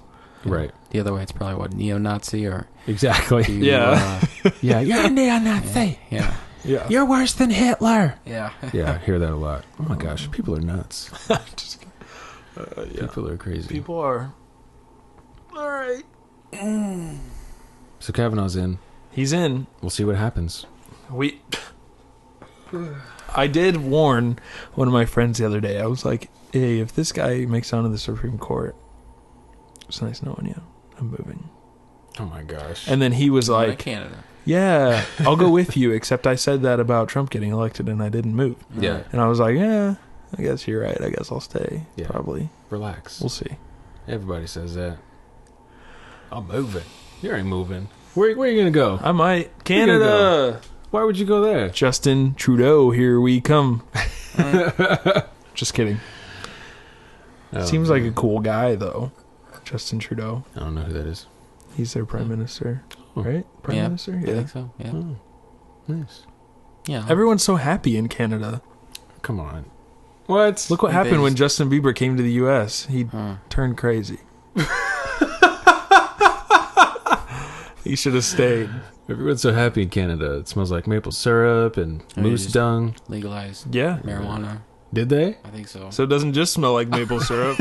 [SPEAKER 1] Right.
[SPEAKER 3] The other way, it's probably what, neo-Nazi or
[SPEAKER 1] Exactly.
[SPEAKER 2] Yeah.
[SPEAKER 1] Yeah, you're a neo-Nazi.
[SPEAKER 3] yeah,
[SPEAKER 2] Yeah.
[SPEAKER 1] You're worse than Hitler.
[SPEAKER 3] yeah.
[SPEAKER 1] Yeah, I hear that a lot. Oh my gosh, people are nuts.
[SPEAKER 2] Just kidding. Yeah.
[SPEAKER 1] People are crazy.
[SPEAKER 2] People are. All right.
[SPEAKER 1] So Kavanaugh's in.
[SPEAKER 2] He's in.
[SPEAKER 1] We'll see what happens.
[SPEAKER 2] I did warn one of my friends the other day. I was like, hey, if this guy makes it onto the Supreme Court, it's nice knowing you. I'm moving.
[SPEAKER 1] Oh my gosh.
[SPEAKER 2] And then he was
[SPEAKER 3] Like
[SPEAKER 2] like,
[SPEAKER 3] Canada.
[SPEAKER 2] yeah, I'll go with you, except I said that about Trump getting elected and I didn't move.
[SPEAKER 1] Yeah.
[SPEAKER 2] And I was like, yeah, I guess you're right. I guess I'll stay.
[SPEAKER 1] Yeah.
[SPEAKER 2] Probably.
[SPEAKER 1] Relax.
[SPEAKER 2] We'll see.
[SPEAKER 1] Everybody says that. I'm moving. You ain't moving. Where are you gonna go?
[SPEAKER 2] I might.
[SPEAKER 1] Where you gonna
[SPEAKER 2] Canada.
[SPEAKER 1] Why would you go there?
[SPEAKER 2] Justin Trudeau, here we come. Just kidding.
[SPEAKER 1] Oh,
[SPEAKER 2] Seems like a cool guy, though. Justin Trudeau.
[SPEAKER 1] I don't know who that is.
[SPEAKER 2] He's their prime minister.
[SPEAKER 1] Oh.
[SPEAKER 2] Right? Prime
[SPEAKER 3] Yeah,
[SPEAKER 2] minister?
[SPEAKER 3] I
[SPEAKER 2] Yeah.
[SPEAKER 3] think so. Yeah,
[SPEAKER 1] Oh, nice.
[SPEAKER 3] yeah.
[SPEAKER 2] Everyone's so happy in Canada.
[SPEAKER 1] Come on. What?
[SPEAKER 2] Look what
[SPEAKER 3] I think
[SPEAKER 2] happened
[SPEAKER 3] they
[SPEAKER 2] when
[SPEAKER 3] just-
[SPEAKER 2] Justin Bieber came to the U.S. He
[SPEAKER 3] Huh.
[SPEAKER 2] turned crazy. He should have stayed.
[SPEAKER 1] Everyone's so happy in Canada. It smells like maple syrup and
[SPEAKER 3] I mean,
[SPEAKER 1] moose
[SPEAKER 3] just-
[SPEAKER 1] dung.
[SPEAKER 3] Legalized
[SPEAKER 2] Yeah.
[SPEAKER 3] marijuana.
[SPEAKER 1] Did they?
[SPEAKER 3] I think so.
[SPEAKER 2] So it doesn't just smell like maple syrup.